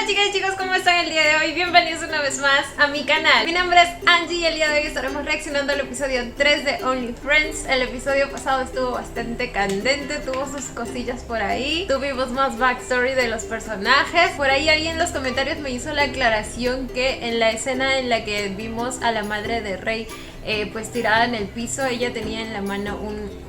chicas y chicos, ¿cómo están el día de hoy? Bienvenidos una vez más a mi canal. Mi nombre es Angie y el día de hoy estaremos reaccionando al episodio 3 de Only Friends. El episodio pasado estuvo bastante candente, tuvo sus cosillas por ahí. Tuvimos más backstory de los personajes. Por ahí alguien en los comentarios me hizo la aclaración que en la escena en la que vimos a la madre de Rey pues tirada en el piso, ella tenía en la mano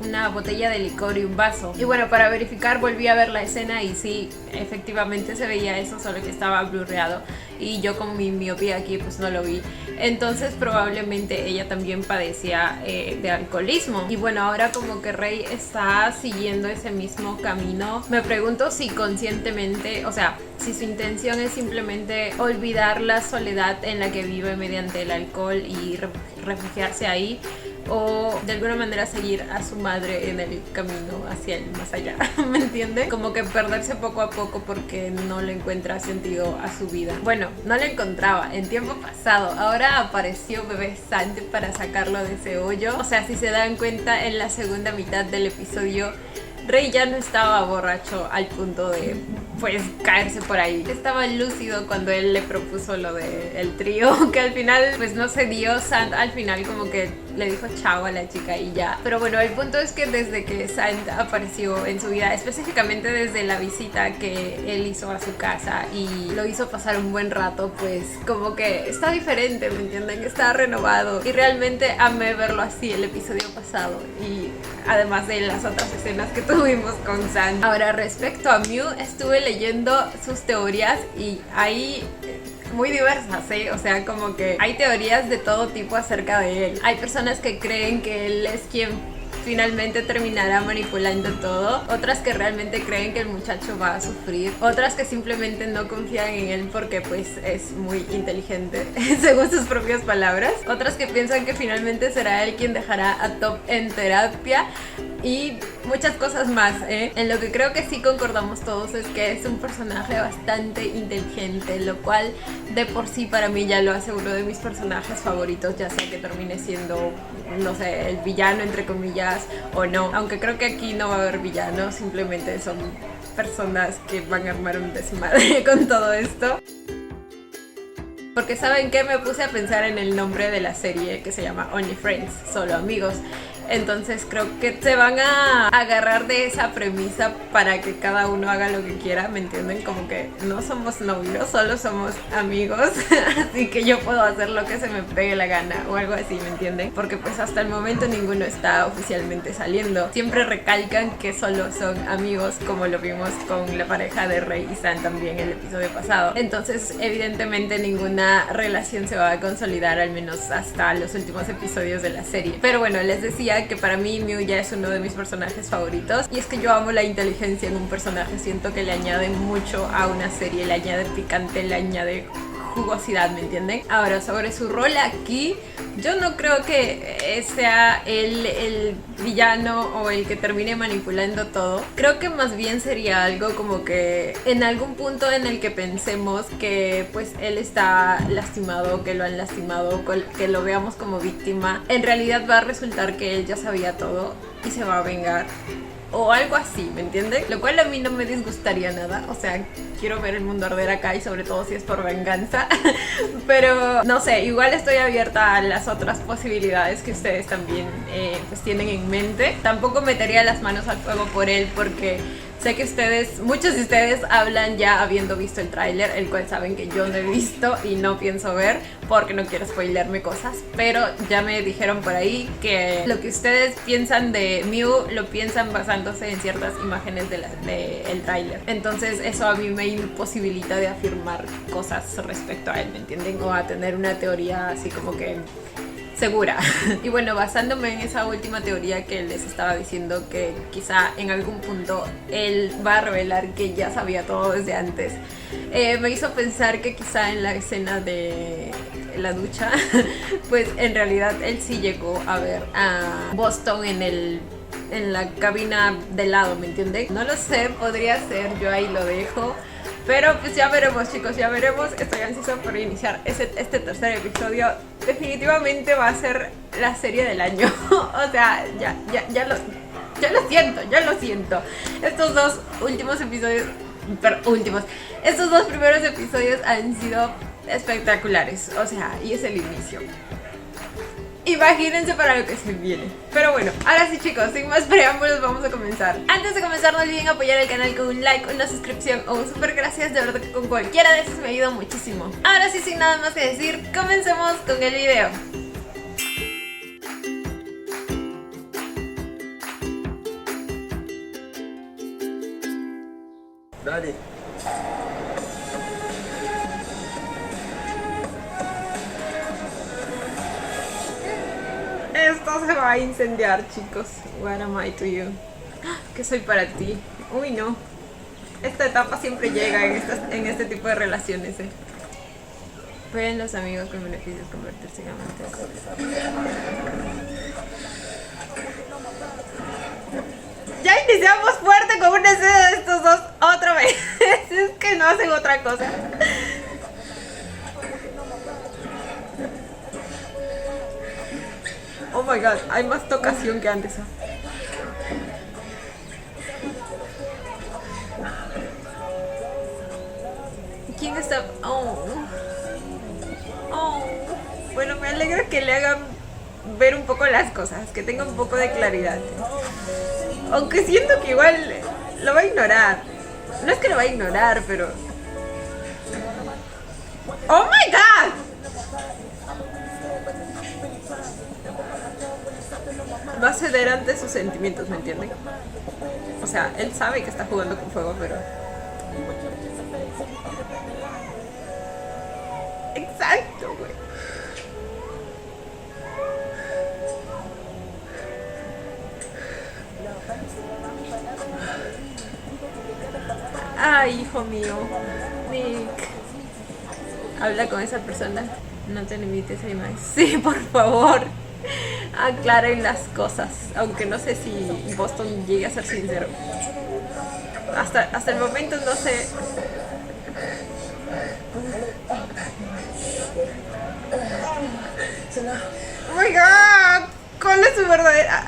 una botella de licor y un vaso. Y bueno, para verificar volví a ver la escena y sí, efectivamente se veía eso, solo que estaba blurreado y yo con mi miopía aquí pues no lo vi. Entonces probablemente ella también padecía de alcoholismo. Y bueno, ahora como que Rey está siguiendo ese mismo camino. Me pregunto si conscientemente, o sea, si su intención es simplemente olvidar la soledad en la que vive mediante el alcohol y refugiarse ahí, o de alguna manera seguir a su madre en el camino hacia el más allá, ¿me entiende? Como que perderse poco a poco porque no le encuentra sentido a su vida. Bueno, no le encontraba en tiempo pasado, ahora apareció bebé Santi para sacarlo de ese hoyo. O sea, si se dan cuenta, en la segunda mitad del episodio Rey ya no estaba borracho al punto de pues caerse por ahí. Estaba lúcido cuando él le propuso lo del trío, que al final pues no se dio. Sant al final como que le dijo chao a la chica y ya. Pero bueno, el punto es que desde que Sant apareció en su vida, específicamente desde la visita que él hizo a su casa y lo hizo pasar un buen rato, pues como que está diferente, ¿me entienden? Está renovado y realmente amé verlo así el episodio pasado, y además de las otras escenas que tuvimos con Sant. Ahora, respecto a Mew, estuve leyendo sus teorías y hay muy diversas, ¿eh? O sea, como que hay teorías de todo tipo acerca de él. Hay personas que creen que él es quien finalmente terminará manipulando todo, otras que realmente creen que el muchacho va a sufrir, otras que simplemente no confían en él porque pues es muy inteligente según sus propias palabras, otras que piensan que finalmente será él quien dejará a Top en terapia y muchas cosas más, ¿eh? En lo que creo que sí concordamos todos es que es un personaje bastante inteligente, lo cual de por sí para mí ya lo hace uno de mis personajes favoritos, ya sea que termine siendo, no sé, el villano entre comillas o no, aunque creo que aquí no va a haber villanos, simplemente son personas que van a armar un desmadre con todo esto. Porque ¿saben qué? Me puse a pensar en el nombre de la serie, que se llama Only Friends, solo amigos. Entonces creo que se van a agarrar de esa premisa para que cada uno haga lo que quiera, ¿me entienden? Como que no somos novios, solo somos amigos, así que yo puedo hacer lo que se me pegue la gana o algo así, ¿me entienden? Porque pues hasta el momento ninguno está oficialmente saliendo. Siempre recalcan que solo son amigos, como lo vimos con la pareja de Rey y Sant también el episodio pasado. Entonces evidentemente ninguna relación se va a consolidar, al menos hasta los últimos episodios de la serie. Pero bueno, les decía que para mí Mew ya es uno de mis personajes favoritos, y es que yo amo la inteligencia en un personaje. Siento que le añade mucho a una serie, le añade picante, le añade jugosidad, ¿me entienden? Ahora, sobre su rol aquí, yo no creo que sea el villano o el que termine manipulando todo. Creo que más bien sería algo como que en algún punto en el que pensemos que pues él está lastimado, que lo han lastimado, que lo veamos como víctima, en realidad va a resultar que él ya sabía todo y se va a vengar o algo así, ¿me entienden? Lo cual a mí no me disgustaría nada, o sea, quiero ver el mundo arder acá, y sobre todo si es por venganza. Pero no sé, igual estoy abierta a las otras posibilidades que ustedes también pues tienen en mente. Tampoco metería las manos al fuego por él, porque sé que muchos de ustedes hablan ya habiendo visto el tráiler, el cual saben que yo no he visto y no pienso ver porque no quiero spoilerme cosas, pero ya me dijeron por ahí que lo que ustedes piensan de Mew lo piensan basándose en ciertas imágenes del tráiler. Entonces eso a mí me imposibilita de afirmar cosas respecto a él, ¿me entienden? O a tener una teoría así como que segura. Y bueno, basándome en esa última teoría que les estaba diciendo, que quizá en algún punto él va a revelar que ya sabía todo desde antes, me hizo pensar que quizá en la escena de la ducha pues en realidad él sí llegó a ver a Boston en la cabina de lado, ¿me entienden? No lo sé, podría ser, yo ahí lo dejo. Pero pues ya veremos, chicos, ya veremos. Estoy ansiosa por iniciar este tercer episodio. Definitivamente va a ser la serie del año. O sea, ya lo siento. Estos dos últimos episodios, Estos dos primeros episodios han sido espectaculares, o sea, y es el inicio. Imagínense para lo que se viene. Pero bueno, ahora sí chicos, sin más preámbulos vamos a comenzar. Antes de comenzar no olviden apoyar el canal con un like, una suscripción o un super gracias. De verdad que con cualquiera de esos me ayuda muchísimo. Ahora sí, sin nada más que decir, comencemos con el video. Dale. Esto se va a incendiar, chicos. What am I to you? ¿Qué soy para ti? Uy, no. Esta etapa siempre llega en este tipo de relaciones, Pueden los amigos con beneficios convertirse en amantes. Ya iniciamos fuerte con una escena de estos dos otra vez. Es que no hacen otra cosa. Oh my god, hay más tocación que antes. ¿Quién está? Oh. Bueno, me alegra que le hagan ver un poco las cosas, que tenga un poco de claridad. Aunque siento que igual lo va a ignorar. No es que lo va a ignorar, pero... ¡Oh my god! Va a ceder ante sus sentimientos, ¿me entienden? O sea, él sabe que está jugando con fuego, pero... Exacto, güey. Ay, hijo mío. Nick. Habla con esa persona. No te limites a imagen. Sí, por favor. Aclaren las cosas. Aunque no sé si Boston llegue a ser sincero. Hasta el momento no sé. Oh my god. ¿Cuál es su verdadera?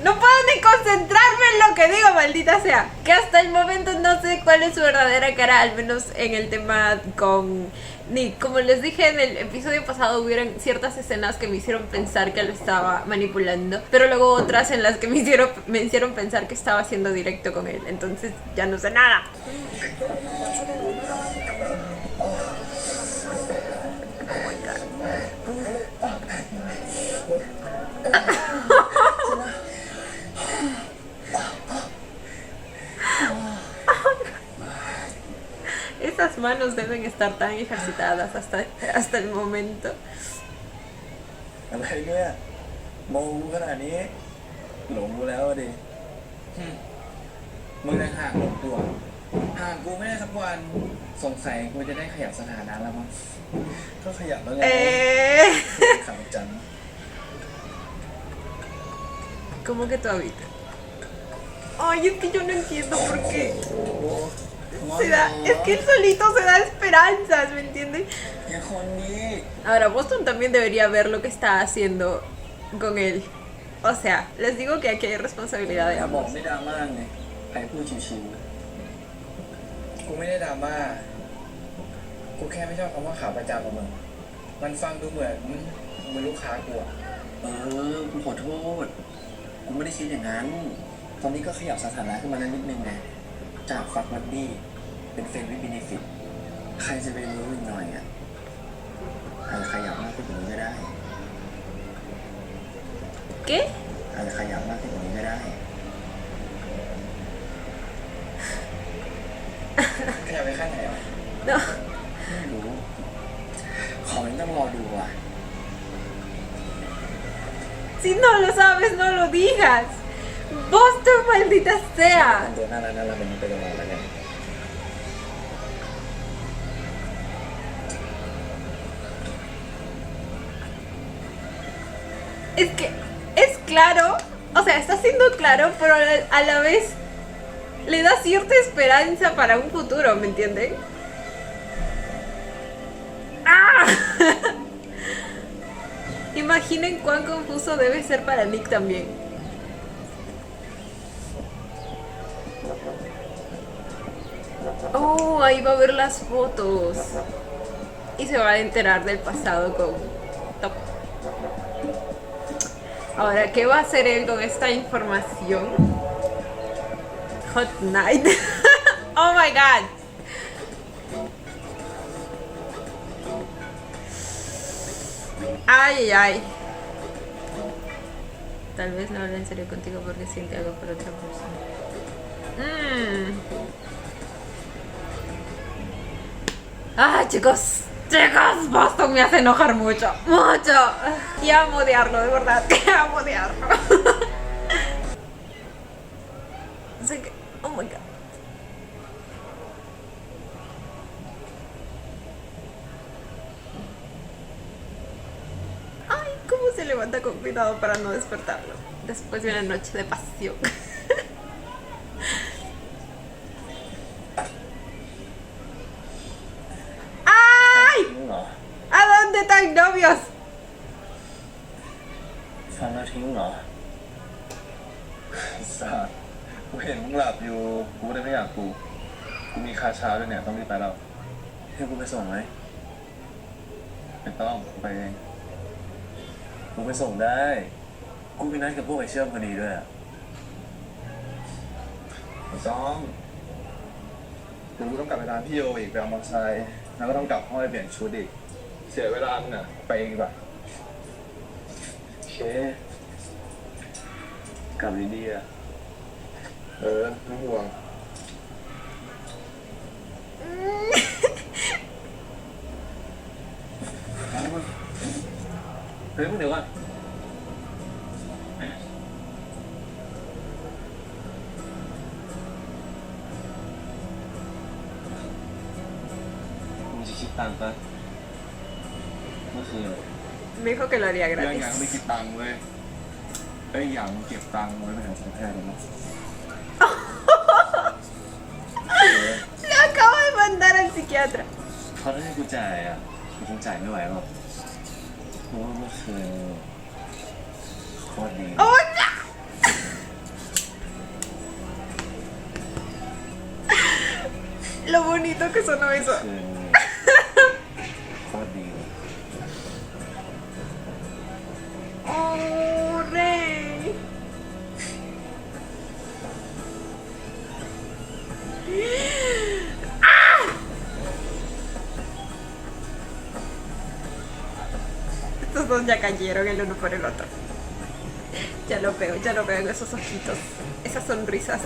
No puedo ni concentrarme en lo que digo, maldita sea. Que hasta el momento no sé cuál es su verdadera cara, al menos en el tema con Nick. Como les dije en el episodio pasado, hubieron ciertas escenas que me hicieron pensar que lo estaba manipulando, pero luego otras en las que me hicieron pensar que estaba siendo directo con él. Entonces ya no sé nada. Esas manos deben estar tan ejercitadas hasta el momento. อะไรเนี่ยโมกูขนาดนี้หลงกูแล้วดิมึงต่างหากหลงตัวห่างกูไม่ได้สักวันสงสัยกูจะได้ขยับสถานะแล้วมั้งก็ขยับแล้วไงขำจัง ¿Cómo que tú habitas? Ay, es que yo no entiendo por qué. Es que él solito se da esperanzas, ¿me entiendes? Ahora, Boston también debería ver lo que está haciendo con él. O sea, les digo que aquí hay responsabilidad de ambos. ไม่ดราม่าไงใครพูดชิวๆกูไม่ได้ดราม่ากูแค่ไม่ชอบคำว่าขาประจำของมึงมันฟังดูเหมือนมึงลูกค้ากูอ่ะกูขอโทษกูไม่ได้คิดอย่างนั้นตอนนี้ก็ขยับสถานะขึ้นมานิดนึงไงจากฟักบัดดี้เป็นเฟรนด์วิดเบเนฟิตใครจะไปรู้อีกหน่อยอ่ะอาจจะขยับมากขึ้นกว่านี้ก็ได้ ¿Qué? อาจจะขยับมากขึ้นกว่านี้ก็ได้ขยับไปขั้นไหนวะ No. ไม่รู้ขอยังต้องรอดูอ่ะ Si no lo sabes, no lo digas. Boston, maldita sea. เดี๋ยวน่ารักเป็นนี้ไปประมาณแล้วกัน Es que es claro, o sea, está siendo claro, pero a la vez le da cierta esperanza para un futuro, ¿me entienden? ¡Ah! Imaginen cuán confuso debe ser para Nick también. Oh, ahí iba a ver las fotos y se va a enterar del pasado con Top. Ahora, ¿qué va a hacer él con esta información? Hot Night. Oh my god. Ay, ay, ay. Tal vez no hable en serio contigo porque siente algo por otra persona. Ah, chicos, Boston me hace enojar mucho, mucho. Y amo odiarlo, de verdad, que amo odiarlo. Así que, oh my god. Ay, cómo se levanta con cuidado para no despertarlo después de una noche de pasión. ¿A dónde están novios? ฟันแล้วทิ้งเหรอสัสกูเห็นมึงหลับอยู่กูก็เลยไม่อยากกูมีคาเช้าด้วยเนี่ยต้องรีบไปแล้วให้กูไปส่งไหมไม่ต้องกูไปเองกูไปส่งได้กูมีนัดกับพวกไอ้เชื่อมพอดีด้วยไม่ต้องกูต้องกลับไปร้านพี่โยอีกไปเอามอเตอร์ไซค์แล้วก็ต้องกลับห้องไปเปลี่ยนชุดอีกเสียเวลามึงอ่ะไปเองดีกว่าโอเคกลับดีๆอ่ะไม่ห่วงเฮ้ยมึงเดี๋ยวก่อนมึงจะคิดตังค์ปะเมื่อคืน Me dijo que lo haría ยัง gratis. ไม่คิดตังค์เว้ยไอ้อย่างเก็บตังค์ไว้ไม่ถึงแพทย์เลยนะ Lo acabo de mandar al psiquiatra. เขาให้กูจ่ายอ่ะกูคงจ่ายไม่ไหวหรอกเพราะว่าเมื่อคืนโคตรดี ¡Oh, no! Lo bonito que sonó eso. คืนโคตรดี Oh, rey. ¡Ah! Estos dos ya cayeron el uno por el otro. Ya lo veo en esos ojitos, esas sonrisas.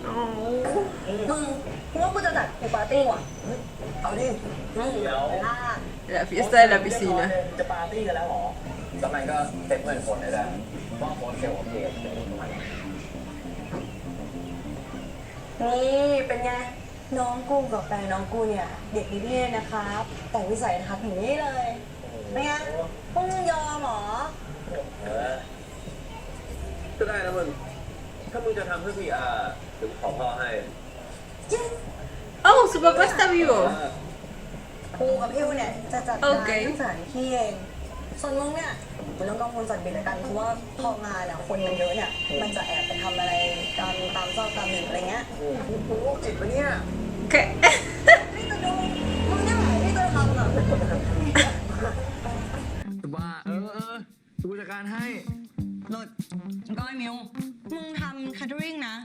Oh. มึงกูว่ากูจะจัดกูปาร์ตี้ว่ะ เอาดิเดี๋ยว La fiesta de la piscina. จะปาร์ตี้กันแล้วหรอแล้วมันก็เซ็ตเงินคนเลยแหละว่าโค้ดเซลล์โอเคเดี๋ยวมัน นี่เป็นไงน้องกูกับแฟนน้องกูเนี่ยเด็กดีๆนะครับ แต่วิสัยทัศน์ถึงนี้เลยเป็นไงพวกมึงยอมเหรอ ก็ได้นะมึงถ้ามึงจะทำเพื่อ PR เดี๋ยวกูขอพ่อให้ Oh, su papá está vivo. กูกับพิวเนี่ยจะจัด โอ การ เค สถานที่เองส่วนมึงเนี่ยไม่ต้องกังวลจัดกิจกรรมเพราะว่าพองานเนี่ยคนมันเยอะเนี่ยมันจะแอบไปทำอะไรกันตามซอกตามหลืบอะไรเงี้ย มึงโรคจิตปะเนี่ย ¿Qué? นี่จะดูมึงเนี่ยไหนที่จะทำอ่ะ บ้ากูจัดการให้ รถก้อยมิวมึงทำแคทเทอริงนะ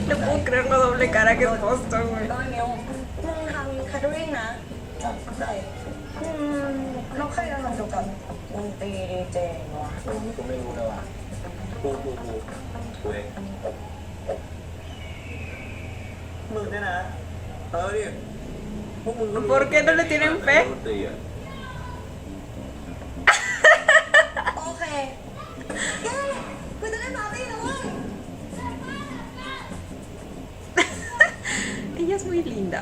No puedo creer lo doble cara que es Boston, güey. ก้อยมิวมึงทำแคทเทอริงนะใช่เราใครจะทำเกี่ยวกับดนตรีดีเจวะ กูไม่รู้เลยว่ะกูเองมึงเนี่ยนะดิพวกมึงก็รู้ ¿Por qué no le tienen fe? ดนตรีอะ โอเคเย้กูจะได้ปาร์ตี้แล้วเว้ย Ella es muy linda.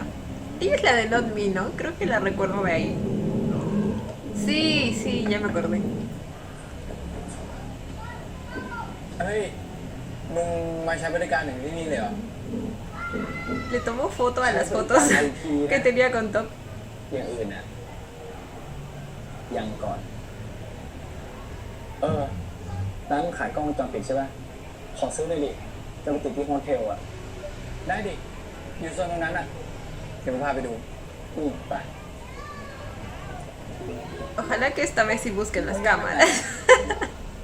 Ella es la de Not Me, ¿no? Creo que la recuerdo de ahí. Sí, sí, ya me acordé. เฮ้ยมึงมาใช้บริการอย่างที่นี่เลยเหรอ Le tomó foto a las fotos que tenía con Top. อย่างอื่นนะยังก่อนร้านขายกล้องวงจรปิดใช่ป่ะขอซื้อเลยดิ จะไปติดที่โฮเทลอ่ะ ได้ดิ อยู่โซนตรงนั้นอ่ะ เดี๋ยวผมพาไปดูไป Ojalá que esta vez sí busquen las cámaras.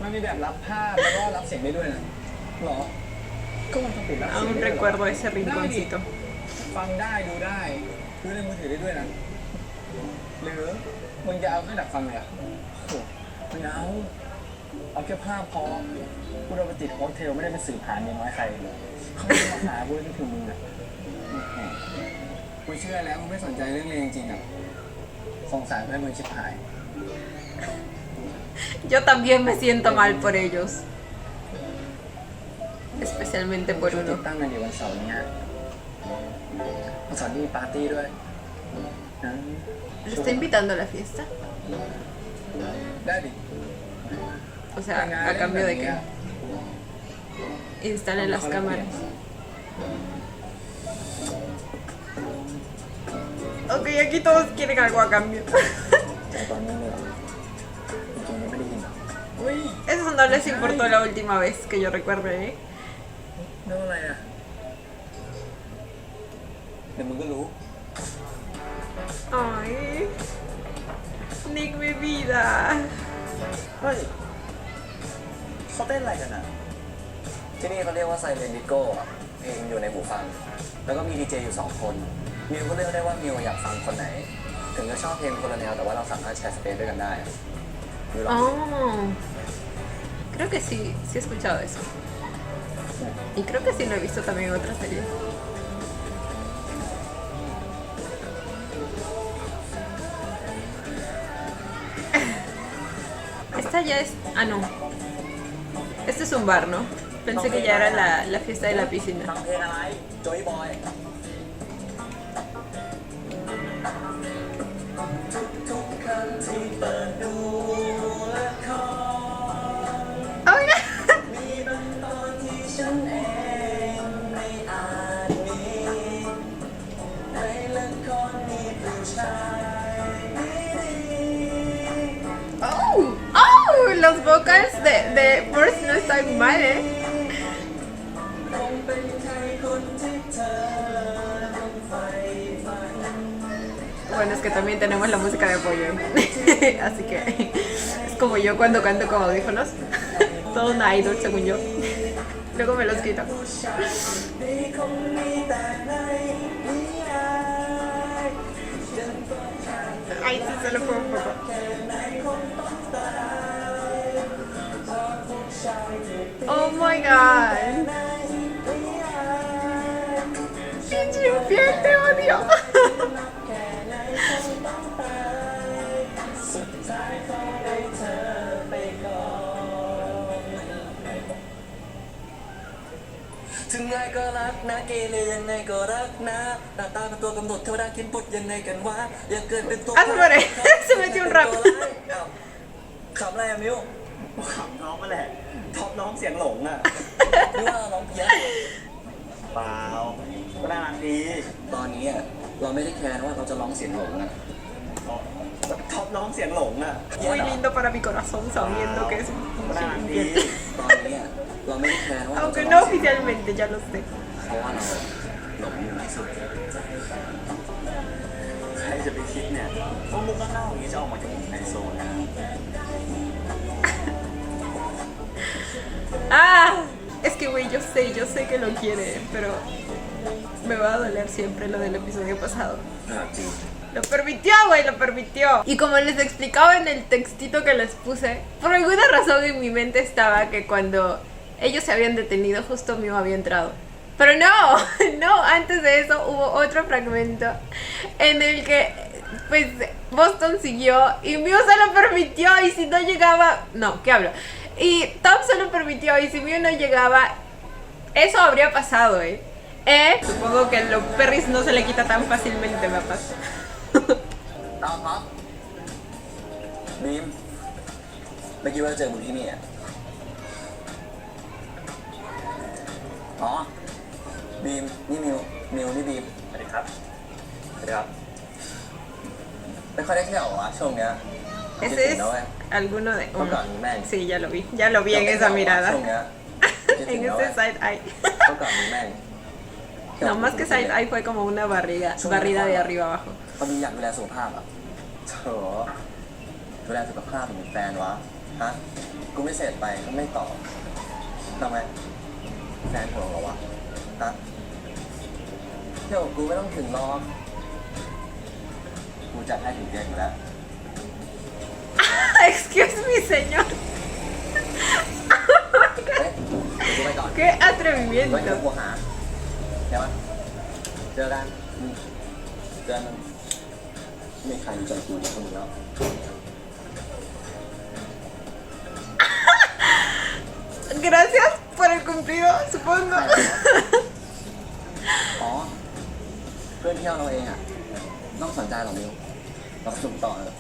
มันมีแบบรับภาพแล้วก็รับเสียงได้ด้วยนะหรอ ก็มันต้องปิดรับเสียง Aún ได้ด้วยเหรอ recuerdo ese rinconcito. ฟังได้ดูได้ดูในมือถือได้ด้วยนะ หรือมึงจะเอาแค่ดักฟังเลยอ่ะโอ้ไม่เอาแค่ภาพพอกูเราไปติดโฮเทลไม่ได้ไปสืบหาเมียน้อยใครเขาไม่ได้มาหากูเลยที่ถึงมึงอ่ะกูเชื่อแล้วมึงไม่สนใจเรื่องเรียนจริงๆอ่ะสงสารเพื่อนมึงชิบหาย Yo también me siento mal por ellos. Especialmente por ติ uno. ดตั้งกันดีวันเสาร์นี้วันเสาร์นี้มีปาร์ตี้ด้วยนะ ¿Le está invitando a la fiesta? ได้ดิ O sea, a cambio de que instalen las cámaras. Ok, aquí todos quieren algo a cambio. แต่ตอนนี้เนี่ยจริงๆไม่ได้ยินหรอกอุ้ย Eso no les importó la última vez que yo recuerde, ¿eh? เรื่องอะไรอ่ะเดี๋ยวมึงก็รู้ Ay, Nick, mi vida. เฮ้ยเขาเต้นอะไรกันอ่ะ ที่นี่เขาเรียกว่าไซเลนดิโก้อะเพลงอยู่ในหูฟัง แล้วก็มีดีเจอยู่2 คน มิวก็เลือกได้ว่ามิวอยากฟังคนไหน ถึงจะชอบเพลงคนละแนวแต่ว่าเราสามารถแชร์สเปซด้วยกันได้อะมิวลอง Oh, creo que sí, sí he escuchado eso. Y creo que sí lo he visto también en otras series. Esta ya es... Ah, no. Este es un bar, ¿no? Pensé que ya era la fiesta de la piscina. ฟังเพลงอะไรโจยบอย Oh, mira. ฉันเองไม่อาจมีในละครมีผู้ชาย Oh, oh, los vocals de Force no están mal, ¿eh? คงเป็นใครคนที่เธอต้องใฝ่ฝัน Bueno, es que también tenemos la música de apoyo. Así que es como yo cuando canto con audífonos. Todo una idol, según yo. Luego me los quito. ดีคงมีแต่ในนิยายฉันก็แค่ Ay, sí, se lo fue un poco. แค่ไหนคงต้องตายเพราะผู้ชายที่ Oh my god. ในนิยาย Shinji, infiel, te odio. แค่ไหนคงต้องตายสุดท้ายเขาได้เธอไปก่อนถึงไงก็รักนะเกเรยังไงก็รักนะหน้าตาเป็นตัวกำหนดเทวดาเขียนบทยังไงกันวะอย่าเกิดเป็นตัว Ah, se muere. Se metió un rap. อ้าวขำอะไรอะมิว ขำน้องมาแหละท็อปน้องเสียงหลงอ่ะ มิวว่าเราร้องเพี้ยน เปล่าก็น่ารักดี ตอนนี้อะเราไม่ได้แคร์ว่าเราจะร้องเสียงหลงอะ ท็อปน้องเสียงหลงอ่ะ Muy lindo para mi corazón sabiendo que es un ก็น่ารัก Shinji ดี infiel. ตอนนี้อะเราไม่ได้แคร์ว่าเราจะ Aunque ร้ no องเสียงหลง oficialmente, ya lo sé. เพราะว่าเราหลงอยู่ที่สุด ใครจะไปคิดเนี่ยว่ามุกเน่าๆอย่างนี้จะออกมาจากในโซนนะ Ah, es que güey, yo sé que lo quiere, pero me va a doler siempre lo del episodio pasado. จริง Lo permitió, güey, lo permitió. Y como les explicaba en el textito que les puse, por alguna razón en mi mente estaba que cuando ellos se habían detenido, justo Mew había entrado. Pero no, no, antes de eso hubo otro fragmento en el que, pues, Boston siguió y Mew se lo permitió y si no llegaba... No, ¿qué hablo? Y Tom se lo permitió y si Mew no llegaba, eso habría pasado, Supongo que a los perris no se le quita tan fácilmente, papás. ตามครับบีมเมื่อกี้ว่าเจอมึงที่นี่อะอ๋อบีมนี่มิวนี่บีมสวัสดีครับสวัสดีครับไม่ค่อยได้เที่ยววะช่วงเนี้ย Ese es alguno de... Toca, man. Sí, ya lo vi en esa mirada. ช่วงเนี้ย En ese side eye. ก็กลับมีแม่ง No, más que side eye fue como una barrida de arriba abajo. พอดีอยากดูแลสุขภาพอ่ะโถดูแลสุขภาพเหมือนแฟนวะ ฮะ กูไม่เสร็จไปก็ไม่ตอบทำไม แฟนห่วงเหรอวะ ฮะเที่ยวกับกูไม่ต้องถึงรอบกูจัดให้ถึงเดือนอยู่แล้ว Excuse me, señor. เฮ้ยเดี๋ยวกูไปก่อน Qué ไว้เดี๋ยว atrevimiento. กูหาเดี๋ยวเจอกันเจอกันไม่ใครรู้ใจกูเท่ามึงแล้ว Gracias por el cumplido, supongo. อ๋อ เพื่อนเที่ยวเราเองอ่ะต้องสนใจหรอกมิวเราสุ่มต่อเลย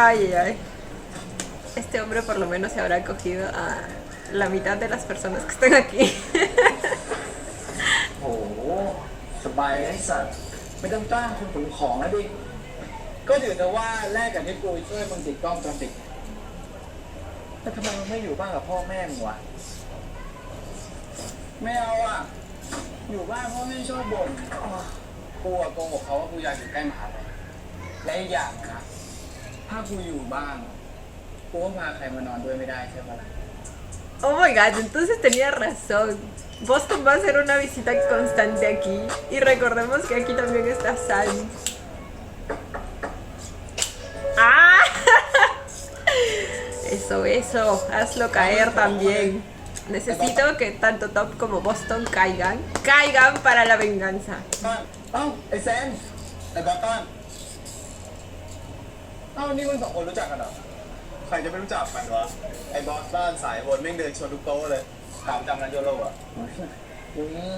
Ay, ay, ay. Este hombre por lo menos se habrá cogido a la mitad de las personas que están aquí. โอ้โหสบายไอ้สัตว์ไม่ต้องจ้างคนขนของแล้วดิ ก็ถือแต่ว่าแลกกับที่กูช่วยมึงติดกล้องวงจรปิดแต่ทำไมมึงไม่อยู่บ้านกับพ่อแม่มึงวะ ไม่เอาอ่ะ อยู่บ้านพ่อแม่ชอบบ่นกูอะโกหกเขาว่ากูอยากอยู่ใกล้มหาลัยและอีกอย่างนะ ถ้ากูอยู่บ้านกูก็พาใครมานอนด้วยไม่ได้ใช่ปะล่ะ Oh my god, entonces tenía razón. Boston va a hacer una visita constante aquí. Y recordemos que aquí también está Sam. ¡Ah! Eso, hazlo caer también. Necesito que tanto Top como Boston caigan para la venganza. เอ้าไอ้แซนไอ้บอสตันเอ้านี่มึงสองคนรู้จักกันเหรอ ใครจะไม่รู้จักมันวะ ไอ้บอสตันสายบนแม่งเดินชนทุกโต๊ะเลยตามจำนันโยโรอ่ะ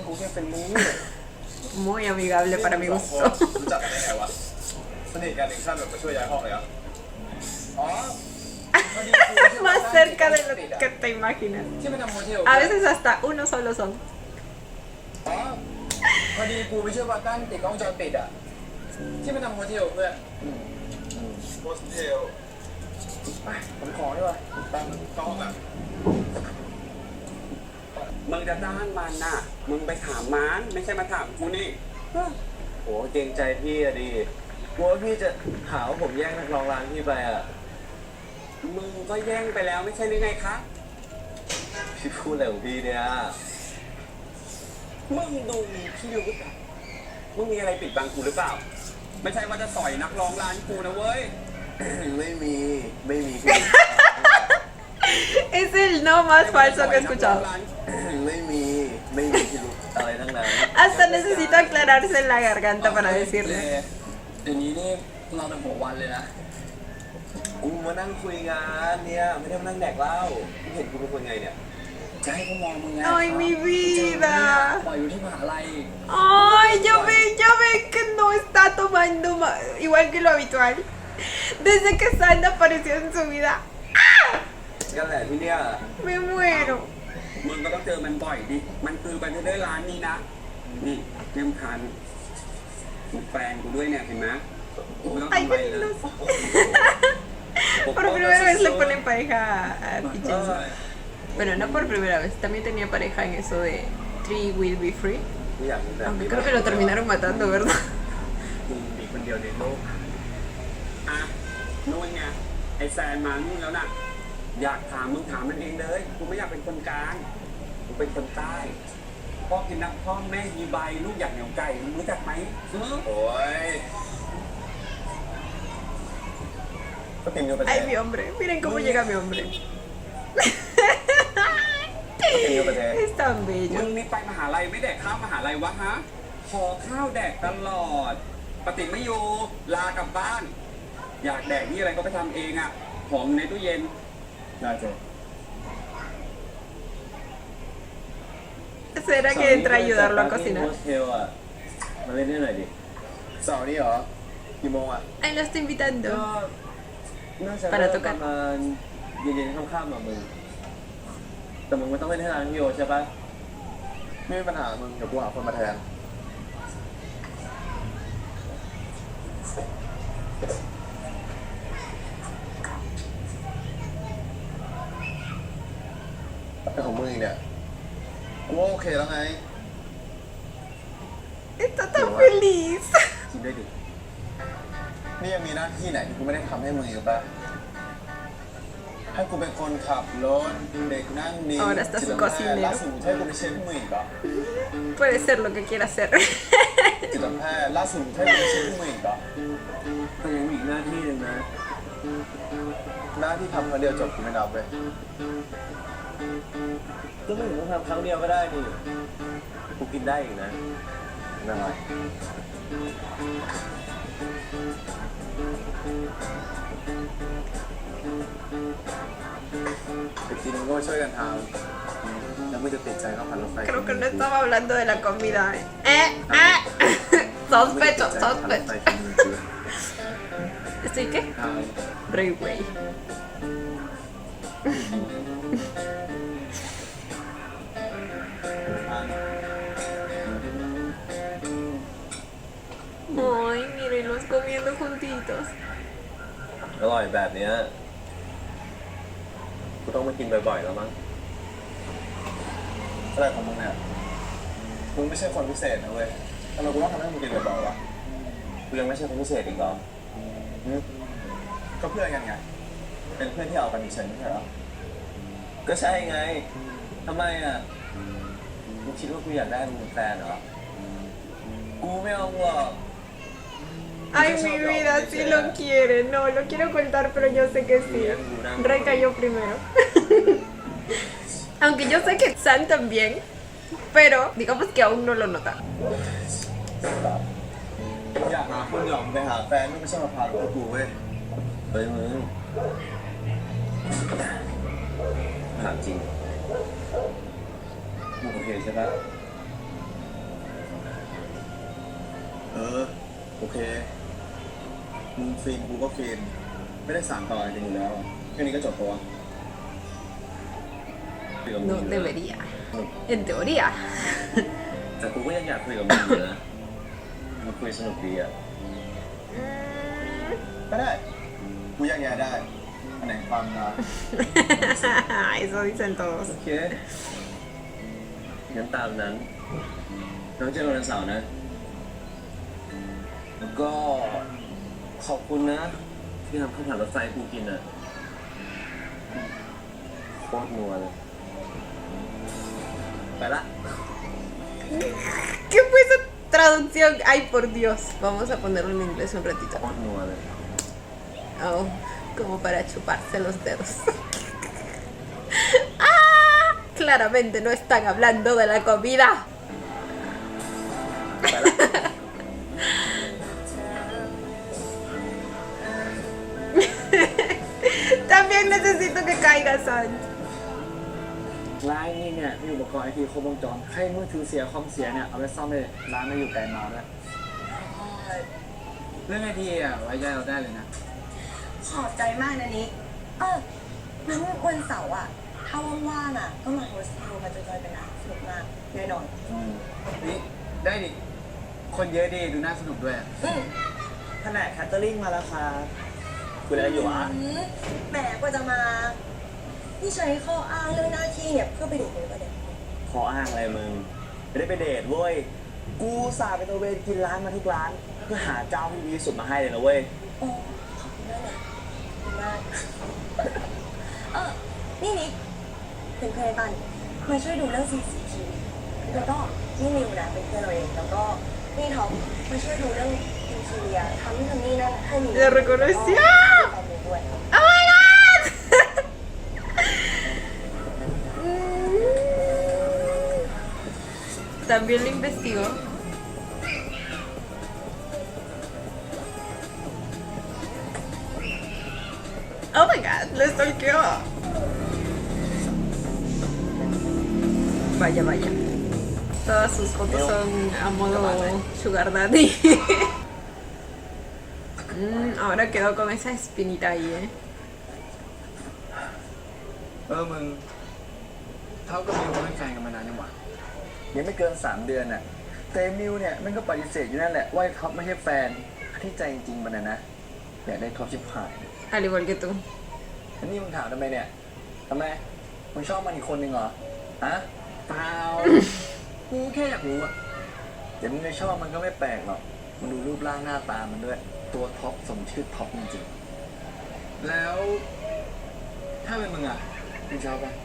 กูแค่เป็นมือ Muy amigable para mi สอง gusto. คนรู้จักกันได้ไงวะสนิทกันถึงขั้นแบบมาช่วยย้ายห้องเลยเหรออ๋อ Más cerca de lo que te imaginas. ที่ไปทำโมเทล A veces hasta uno solo son. อ๋อพอดีกูไปช่วยบอสตันติดกล้องวงจรปิดอ่ะ ที่ไปทำโมเทลเพื่อนโมเทลไปผมของดีกว่าตั้งเข้าห้องอ่ะ มึงจะจ้างมันน่ะ มึงไปถามมันไม่ใช่มาถามกูนี่ โหเกรงใจพี่อะดิกลัวว่าพี่จะหาว่าผมแย่งนักร้องร้านพี่ไปอะ มึงก็แย่งไปแล้วไม่ใช่หรือไงคะ พี่พูดอะไรของพี่เนี่ย มึงดูมีพี่รู้ป่ะมึงมีอะไรปิดบังกูหรือเปล่า ไม่ใช่ว่าจะสอยนักร้องร้านกูนะเว้ย ไม่มีพี่ Es el no más falso que he escuchado. ไม่มีพี่รู้อะไรทั้งนั้น Hasta necesito aclararse en la garganta para decirle. เดี๋ยวนี้นี่เราเป็นหัววันเลยนะ กูมานั่งคุยงานเนี่ยไม่ได้มานั่งแดกเหล้าพี่เห็นกูเป็นคนไงเนี่ย จะให้กูมองมึงไง Ay, mi ปล่ vida. อยอยู่ที่มหาลัย Ay, ya ven que no está tomando igual que lo habitual. Desde que Sand apareció en su vida. ก็แหละพี่เนี่ย Me muero. มึงก็ต้องเจอมันบ่อยดิ มันคือไปเรื่อยๆร้านนี้นะ นี่เตรียมคันแฟนกูด้วยเนี่ยเห็นไหมกูไม่ต้อง Ay, ทำอะไร qué เลย lindos. Por primera vez le ponen pareja a PJ. Bueno, no por primera vez. También tenía pareja en eso de Three will be free. ไม่อยากมีแบบ Aunque creo que lo terminaron matando, ¿verdad? กูมีคนเดียวในโลก อ่ะนู่นไงไอ้แซนมานู่นแล้วน่ะ อยากถามมึงถามมันเองเลย กูไม่อยากเป็นคนกลาง กูเป็นคนใต้ พ่อกินน้ำพ่อแม่ยีใบลูกอยากเหนียวไก่ มึงรู้จักไหมอื้อ โอ้ย ก็พิมพ์อยู่ประเท Ay, ศ mi hombre. Miren cómo llega mi hombre. ก็พิมพ์อยู่ประเทศ Es tan มึ bello. งนี่ไปมหาลัยไม่แดกข้าวมหาลัยวะฮะ ขอข้าวแดกตลอด ปฏิไม่อยู่ ลากลับบ้าน อยากแดกนี่อะไรก็ไปทำเองอ่ะ ของในตู้เย็น น่าเจอ ¿Será que entra a ayudarlo a cocinar? โฮสเทลอะมาเล่นได้หน่อยดิ เสาร์นี้เหรอ กี่โมงอ่ะ Ay, lo estoy ก็ invitando. น่าจะ Para เริ่ม tocar ประมาณเย็นๆค่ำๆอะมึงแต่มึงไม่ต้องเล่นให้ร้านพี่โอใช่ปะ ไม่มีปัญหามึงเดี๋ยวกูหาคนมาแทน มึงอีกเนี่ยกูว่าโอเคแล้วไง Está tan feliz. กินได้ดินี่ยังมีหน้าที่ไหนที่กูไม่ได้ทำให้มึงอีกป่ะให้กูเป็นคนขับรถเด็กนั่งนิ่ง Ahora está su cocinero. ล่าสุดให้กูไปเช็ดให้มึงอีกเหรอ Puede ser lo que quiera hacer. จิตแพทย์ล่าสุดให้กูไปเช็ดให้มึงอีกเหรอ ก็ยังมีอีกหน้าที่หนึ่งนะ หน้าที่ทำครั้งเดียวจบกูไม่นับเลย ก็ไม่ถึงต้องทำครั้งเดียวก็ได้นี่กูกินได้อีกนะไม่เป็นไร อีกทีนึงก็ช่วยกันทำแล้วมึงจะติดใจข้าวผัดรถไฟ Creo que no estaba hablando de la comida. Sospecho, sospecho. ¿Estoy qué? Rey, güey. Ay, mírenlos comiendo juntitos. อร่อยแบบเนี้ยกูต้องมากินบ่อยๆแล้วมั้ง อะไรของมึงเนี่ยมึงไม่ใช่คนพิเศษนะเว้ยทำไมกูต้องทำให้มึงกินบ่อยๆวะ กูยังไม่ใช่คนพิเศษอีกเหรอ ก็เพื่อนกันไงเป็นเพื่อนที่เอากันเฉยไม่ใช่เหรอ ก็ใช่ไงทำไมอ่ะมึงคิดว่ากูอยากได้มึงเป็นแฟนเหรอ กูไม่เอาหรอก Ay, mi vida, sí lo quiere. No, lo quiero ocultar, pero yo sé que sí. Rey cayó primero. Aunque yo sé que San también, pero digamos que aún no lo nota. อยากหาคนหยองไปหาแฟนไม่ใช่มาพาลูกกูเว้ย เฮ้ยมึงถามจริงมึงโอเคใช่ปะ โอเคมึงฟินกูก็ฟินไม่ได้สานต่ออะไรกันอยู่แล้วแค่นี้ก็จบตัว No debería. En teoría. แต่กูก็ยังอยากคุยกับมึงอยู่นะมันคุยสนุกดีอ่ะ ก็ได้กูแยกแยะได้อันไหนฟังนะ Eso dicen todos. โอเคงั้นตามนั้น น้องเจอกันวันเสาร์นะ แล้วก็ขอบคุณนะ ที่ทำข้าวผัดรถไฟกูกินอ่ะโคตรนัวเลย ไปละ ¿Qué fue esa traducción? Ay, por Dios. Vamos a ponerlo en inglés un ratito. โคตรนัวเลย Oh, como para chuparse los dedos. ¡Ah! Claramente no están hablando de la comida. También necesito que caiga San. ร้านนี้เนี่ยมีอุปกรณ์ไอทีครบวงจรใครมือถือเสียคอมเสียเนี่ยเอาไปซ่อมเลยร้านไม่อยู่ไกลมาด้วย เรื่องไอทีอ่ะไว้ใจเราได้เลยนะ ขอบใจมากนะนิกงั้นวันเสาร์อ่ะ ถ้าว่างๆอ่ะ ก็มาโฮสเทลมาจอยๆกันนะสนุกมากแน่นอน นี่ได้ดิ คนเยอะดีดูน่าสนุกด้วยอะ แผนกแคตเตอริงมาแล้วค่ะคุณอะไรอยู่อ่ะ แหมกว่าจะมานี่ใช้ข้ออ้างเรื่องหน้าที่เนี่ยเพื่อไปเดทเลยประเด็น ขออ้างอะไรมึงไม่ได้ไปเดทเว้ยกูสาไปตระเวนกินร้านมาทุกร้านเพื่อหาเจ้าที่ดีที่สุดมาให้เลยนะเว้ย โอ้ขอบคุณมากนะขอบคุณมากนี่นิกเป็นเพื่อนบ้านมาช่วยดูเรื่อง CCTV แล้วก็นี่นิวนะเป็นเพื่อนเราเองแล้วก็นี่ท็อปมาช่วยดูเรื่องอินทีเรียทำนี่นั่นให้มี Le reconoció. ตามด้วย ¡Oh my god! También lo investigó. Oh my god, lo stalkeó. Vaya, vaya. Todas sus fotos son a modo sugar daddy. Ahora quedó con esa espinita ahí, ¿eh? มึงเท่ากับมิวเป็นแฟนกันมานานยังวะ ยังไม่เกิน3 เดือนน่ะแต่มิวเนี่ยมันก็ปฏิเสธอยู่นั่นแหละว่าท็อปไม่ใช่แฟนที่ใจจริงๆมันนะอยากได้ท็อปชิบหาย Al igual que tú. อันนี้มึงถามทำไมเนี่ยทำไมมึงชอบมันอีกคนนึงเหรอ ฮะ เปล่ากูแค่อยากรู้อะ เดี๋ยวมึงจะชอบมันก็ไม่แปลกหรอกมันดูรูปร่างหน้าตามันด้วย ตัวท็อปสมชื่อท็อปจริง แล้ว ถ้าเป็นมึงอ่ะมึงชอบปะ ๆ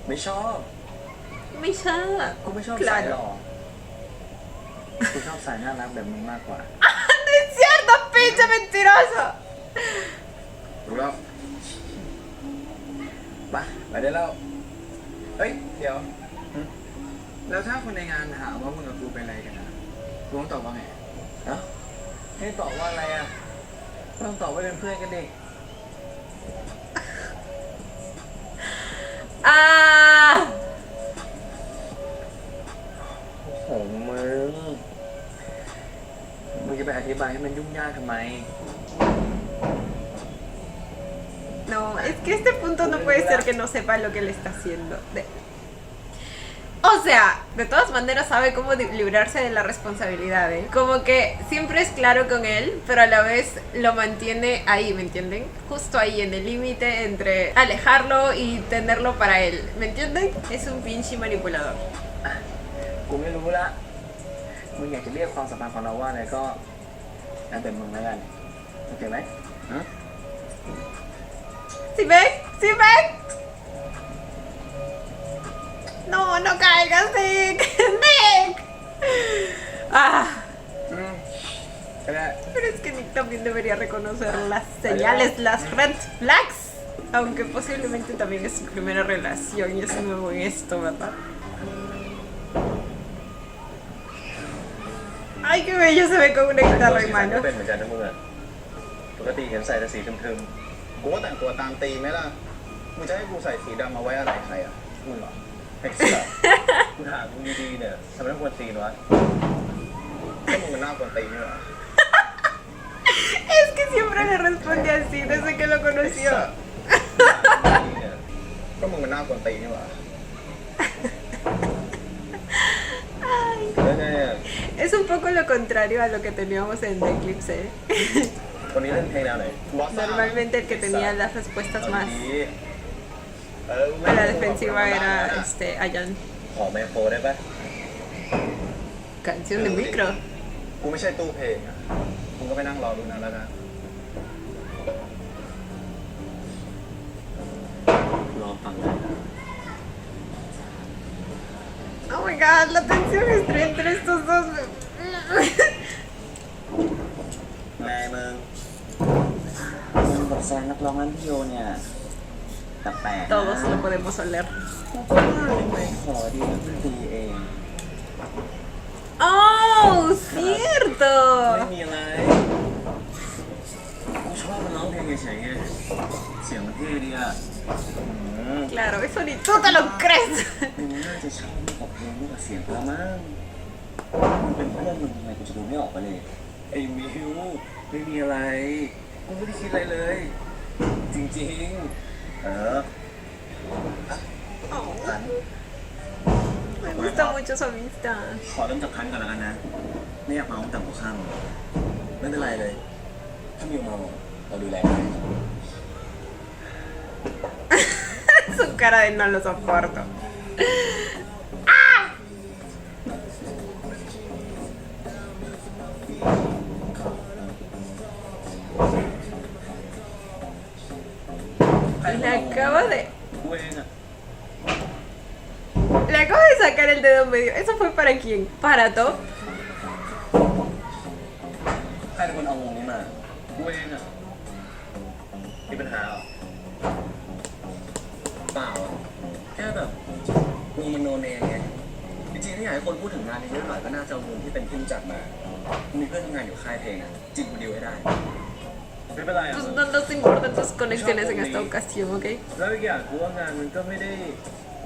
ไม่ชอบ ไม่เชื่อ กูไม่ชอบ Claro. สายหล่อกูชอบสายน่ารักแบบมึงมากกว่า No es cierto, pinche mentiroso. รู้แล้ว ไปได้แล้ว เฮ้ย เดี๋ยวแล้วถ้าคนในงานถามว่ามึงกับกูเป็นอะไรกันนะกูต้องตอบว่าไง เอ้าให้ตอบว่าอะไรอ่ะก็ต้องตอบว่าเป็นเพื่อนกันดิ Ah. โอ้โหมึงจะไปอธิบายให้มันยุ่งยากทำไม No, es que este punto no puede ser que no sepa lo que le está haciendo. O sea, de todas maneras sabe cómo librarse de la responsabilidad, ¿eh? Como que siempre es claro con él, pero a la vez lo mantiene ahí, ¿me entienden? Justo ahí, en el límite entre alejarlo y tenerlo para él, ¿me entienden? Es un pinche manipulador. กูไม่รู้ละ มึงอยากจะเรียกความสัมพันธ์ของเราว่าอะไรก็แล้วแต่มึงแล้วกัน โอเคไหมฮะ ¿Sí ven? ¿Sí ven? No, no caigas, Nick. Nick. Ah. ก็ได้ Pero es que Nick también debería reconocer las señales, las red flags. Aunque posiblemente también es su primera relación y es nuevo en esto, ¿verdad? Ay, qué bello se ve con una guitarra en ก็ mano. เป็นเหมือนกันนะมึงอ่ะ ปกติเห็นใส่แต่สีทึม กูก็แต่งตัวตามตีมไหมล่ะ มึงจะให้กูใส่สีดำมาไว้อะไรใครอ่ะมึงเหรอไอ้สัส ๆกูถามมึงดีๆเนี่ยทำไมต้องควรตีนวะ ก็มึงเป็นหน้ากวนตีนนี่หรอ Es que siempre le responde así desde que lo conoció. ดีเนี่ย ก็มึงเป็นหน้ากวนตีนนี่หรอ แล้วไงอ่ะ Es un poco lo contrario a lo que teníamos en The Eclipse. วันนี้เล่นเพลงแนวไหน บอสซ่า Normalmente el que tenía las respuestas เอา más ดี a la defensiva era Ayan. ขอแมโครได้ปะ Canción de micro. กูไม่ใช่ตู้เพลงอ่ะมึงก็ไปนั่งรอดูนะแล้วกัน รอฟังได้ Oh my god, la tensión entre estos dos. นายมึงกับแซงนักร้องนั้นพี่โยเนี่ยแต่แปลกนะ Todos lo podemos oler. ไม่ขอดีนะพี่ตีเอง Oh, cierto. ไม่มีอะไรกูชอบมันร้องเพลงเฉยๆไงเสียงมันเท่ดีอ่ะ Claro, eso ni tú te lo crees. มึงน่าจะชอบมากกว่าเพลงมากกว่าเสียงเขามั้งมึงเป็นเพื่อนมึงทำไมกูจะดูไม่ออกไปเลยไอ้มิวไม่มีอะไรกูไม่ได้คิดอะไรเลย จริงๆอัน Me gusta mucho su amistad. ขอเริ่มจากพันก่อนแล้วกันนะ ไม่อยากเมาตั้งแต่หัวค่ำไม่เป็นไรเลย ถ้ามิวเมาเราดูแลได้ Su cara de no lo soporto. Le acabo de... กูเองอ่ะ Le acabo de sacar el dedo medio. ¿Eso fue para quién? ¿Para Top? ใครเป็นคนเอาวงนี้มากูเองอ่ะมีปัญหาเหรอเปล่าอะแค่แบบวงมันโนเนมไงจริงๆถ้าอยากให้คนพูดถึงงานนี้เยอะหน่อยก็น่าจะเอาวงที่เป็นที่รู้จักมามีเพื่อนทำงานอยู่ค่ายเพลงอ่ะจิบดีลให้ได้ไม่เป็นไรอ่ะ Pues no nos importan tus conexiones en esta ocasión, ¿ok? แล้วอีกอย่างกูว่างานมันก็ไม่ได้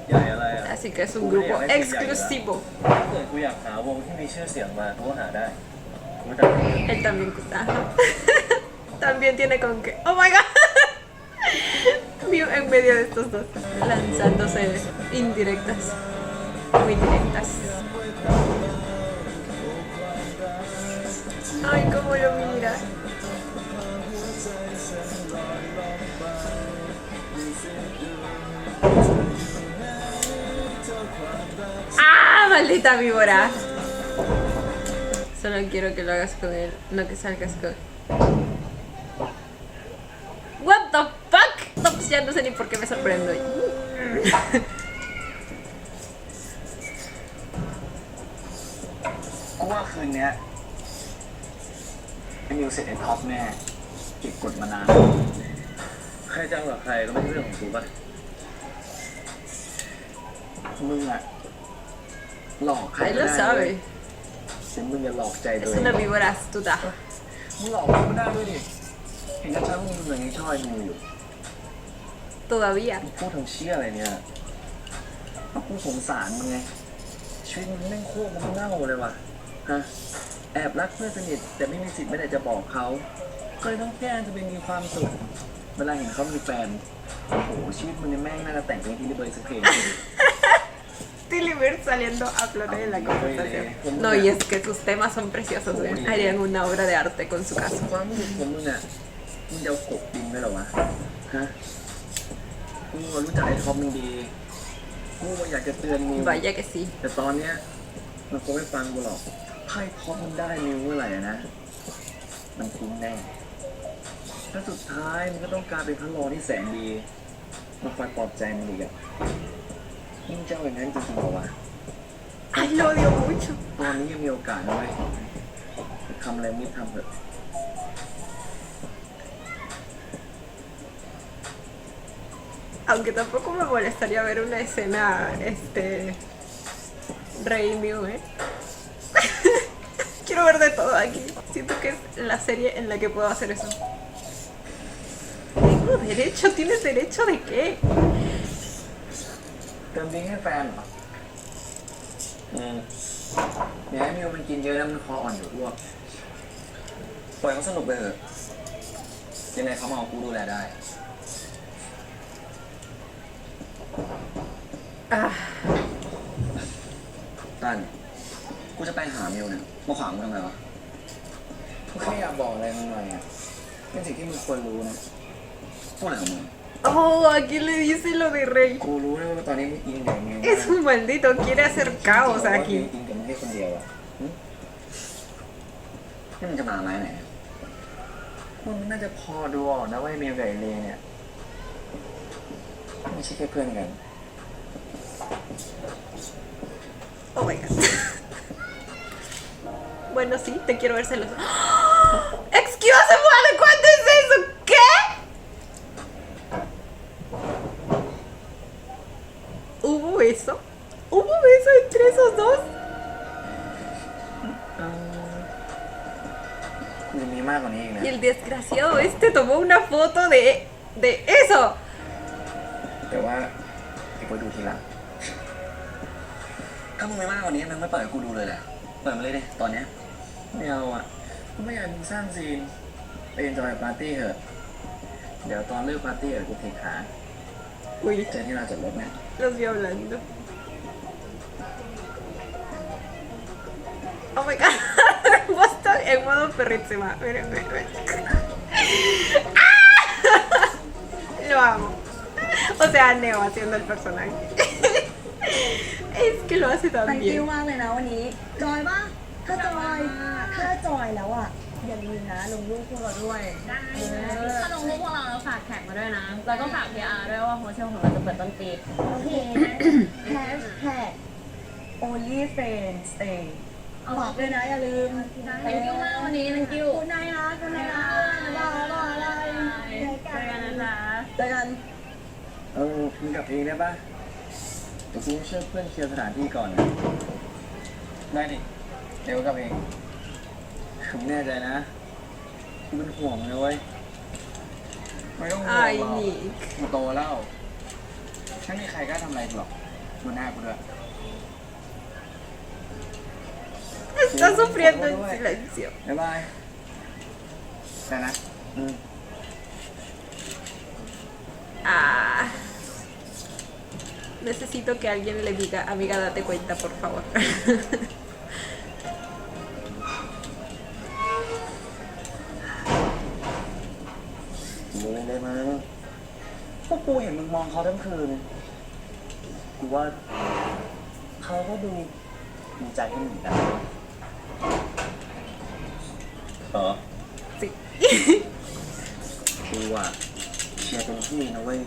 ใหญ่อะไรอ่ะ Así que es un grupo exclusivo. ถ้าเกิดกูอยากหาวงที่มีชื่อเสียงมากูก็หาได้กูจะ Él también. Ajá. También tiene con qué. ¡Oh my god! Mew en medio de estos dos. Lanzándose indirectas. Muy directas. Ay, cómo lo mira. ¡Ah, maldita víbora! Solo quiero que lo hagas con él, no que salgas con... What the fuck? No, pues ya no sé ni por qué me sorprendo. กูว่าคืนเนี้ยไอ้มิวเสร็จไอ้ท็อปแน่เก็บกดมานานใครจะเอากับใครก็ไม่ใช่เรื่องของกูป่ะมึงอะหลอกใคร Él ก็ lo ได้ sabe. แต่มึงอย่าหลอกใจตัว Es เอง una víbora astuta. มึงหลอกกูไม่ได้ด้วยดิเห็นชัดๆว่ามึงยังชอบมึงอยู่ Todavía. พูดทำเชี่ยอะไรเนี่ยกูสงสารมึงไงชีวิตมึงแม่งโคตรมันเน่าเลยว่ะฮะแอบรักเพื่อนสนิทแต่ไม่มีสิทธิ์ไม่ได้จะบอกเขาก็เลยต้องแกล้งจะไปมีความสุขเวลาเห็นเขามีแฟนโอ้โหชีวิตมึงเนี่ยแม่งน่าจะแต่งเพลงที่ได้เบอร์สักเพลง Tiliber saliendo a flote de la conversación. No, y es que sus temas son preciosos. Harían una obra de arte con su caso. ความรู้สึกของมึงอ่ะมึงจะเอากบดินไหมเหรอวะฮะกูรู้จักไอ้ท็อปมึงดีกูอยากจะเตือนมึง Vaya que sí. แต่ตอนเนี้ยมันคงไม่ฟังกูหรอกถ้าไอ้ท็อปมันได้นิวเมื่อไหร่อะนะมันคุ้มแน่ถ้าสุดท้ายมันก็ต้องกลายเป็นพระรองที่แสนดีมาคอยปลอบใจมันอีกอะยิ่งเจ้าอย่างนั้นจริงๆเหรอวะ Ay, lo odio mucho. ตอนนี้ยังมีโอกาสนะเว้ยทำอะไรไม่ทำเถอะ Aunque tampoco me molestaría ver una escena, Rey Mew, ¿eh? Quiero ver de todo aquí. Siento que es la serie en la que puedo hacer eso. Tengo derecho, ¿tienes derecho de qué? เติมดิ้งให้แฟนเหรออย่าให้มิวมันกินเยอะแล้วมันคออ่อนอยู่อ้วกปล่อยเขาสนุกไปเถอะยังไงเขามาเอากูดูแลได้ Ah, ตั้นกูจะไปหามิวเนี่ยมาขวางกูทำไมวะ กูแค่อยากบอกอะไรมึงหน่อยอะเป็นสิ่งที่มึงควรรู้นะ พูดอะไรของมึง oh, aquí le dice lo de Rey. กูรู้นะว่าตอนนี้มึงอินกับมิว Es un maldito, quiere hacer caos จริงๆ aquí. อินกับมึงแค่คนเดียวอะ นี่มันจะมาไหมไหนมึงน่าจะพอดูออกนะว่าไอ้มิวกับไอ้เลเนี่ย ไม่ใช่แค่เพื่อนกัน Oh my god. Bueno, sí, te quiero ver celoso. ¡Excuse me! ¿Cuánto es eso? ¿Qué? ¿Hubo beso? ¿Hubo beso entre esos dos? มันมีมากกว่านี้อีกนะ Y el desgraciado tomó una foto de eso. แต่ว่าเดี๋ยวกูดูทีหลัง ถ้ามึงไม่มากกว่านี้มึงไม่เปิดให้กูดูเลยแหละเปิดมาเลยดิตอนเนี้ย ไม่เอาอ่ะกูไม่อยากมึงสร้างซีนไปเอนจอยปาร์ตี้เถอะ เดี๋ยวตอนเลิกปาร์ตี้เดี๋ยวกูเทคหา Uy, เจอที่เราจอดรถนะ los vi hablando. Oh my god. Vos estás en modo perrísima. Miren, miren, miren. ¡Ah! Lo amo. O sea, Neo haciendo el personaje. Es que lo hace tan ไปกิ้ว bien. มากเลยนะวันนี้จอยปะถ้าจอยแล้วอ่ะอย่าลืมนะลงรูปพวกเราด้วย ถ้าลงรูปพวกเราแล้วฝากแท็กมาด้วยนะ แล้วก็ฝาก PR ด้วยว่าโฮสเทลของเราจะเปิดต้นปี โอเคแฮชแท็ก only friends stay บอกด้วยนะอย่าลืม thank you มากวันนี้ thank you คุณนายนะคุณนายนะบายบายบาย เจอกันนะคะ เจอกัน มึงกลับเองได้ปะเดี๋ยวกูช่วยเพื่อนเคลียร์สถานที่ก่อนนะ ได้ดิ เดี๋ยวกูกลับเองมึงแน่ใจนะกูเป็นห่วงนะเว้ย ไม่ต้องห่วง Ay, หรอก Nick. กูโตแล้วไม่มีใครกล้าทำอะไรกูหรอกดูหน้ากูด้วย Está sufriendo en silencio. บ๊ายบายแต่นะ Ah. Necesito que alguien le diga, amiga, date cuenta, por favor. เลยมาพวกกูเห็นมึงมองเขาทั้งคืนกูว่าเขา เขาก็ดูมีใจให้หนึ่งได้เหรอ Sí. กูอ่ะเชียร์เต็มที่นะเว้ย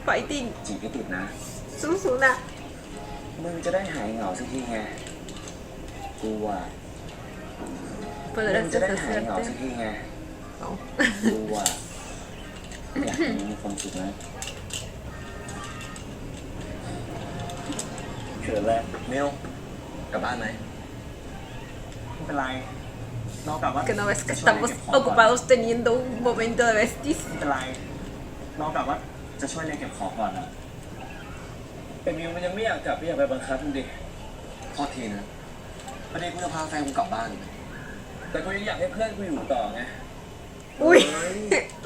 Fighting. จีบให้ติดนะ Susuna. มึงจะได้หายเหงาสักทีไงกูอ่ะมึง Podrás จะได้หายเหงาสัก deshacerte. ทีไง No. กูอ่ะอยากให้มึงมีความสุขนะเขินแล้วมิวกลับบ้านไหมไม่เป็นไรนอกจากว่า Que no ves que estamos ocupados teniendo un momento de besties. ไม่เป็นไรนอกจากว่าจะช่วยเรียนเก็บของก่อนนะ ไอ้มิวมันยังไม่อยากกลับพี่อยากไปบังคับมันดิ โทษทีนะประเดี๋ยวกูจะพาแฟนกูกลับบ้าน แต่กูยังอยากให้เพื่อนกูอยู่ต่อไง Uy.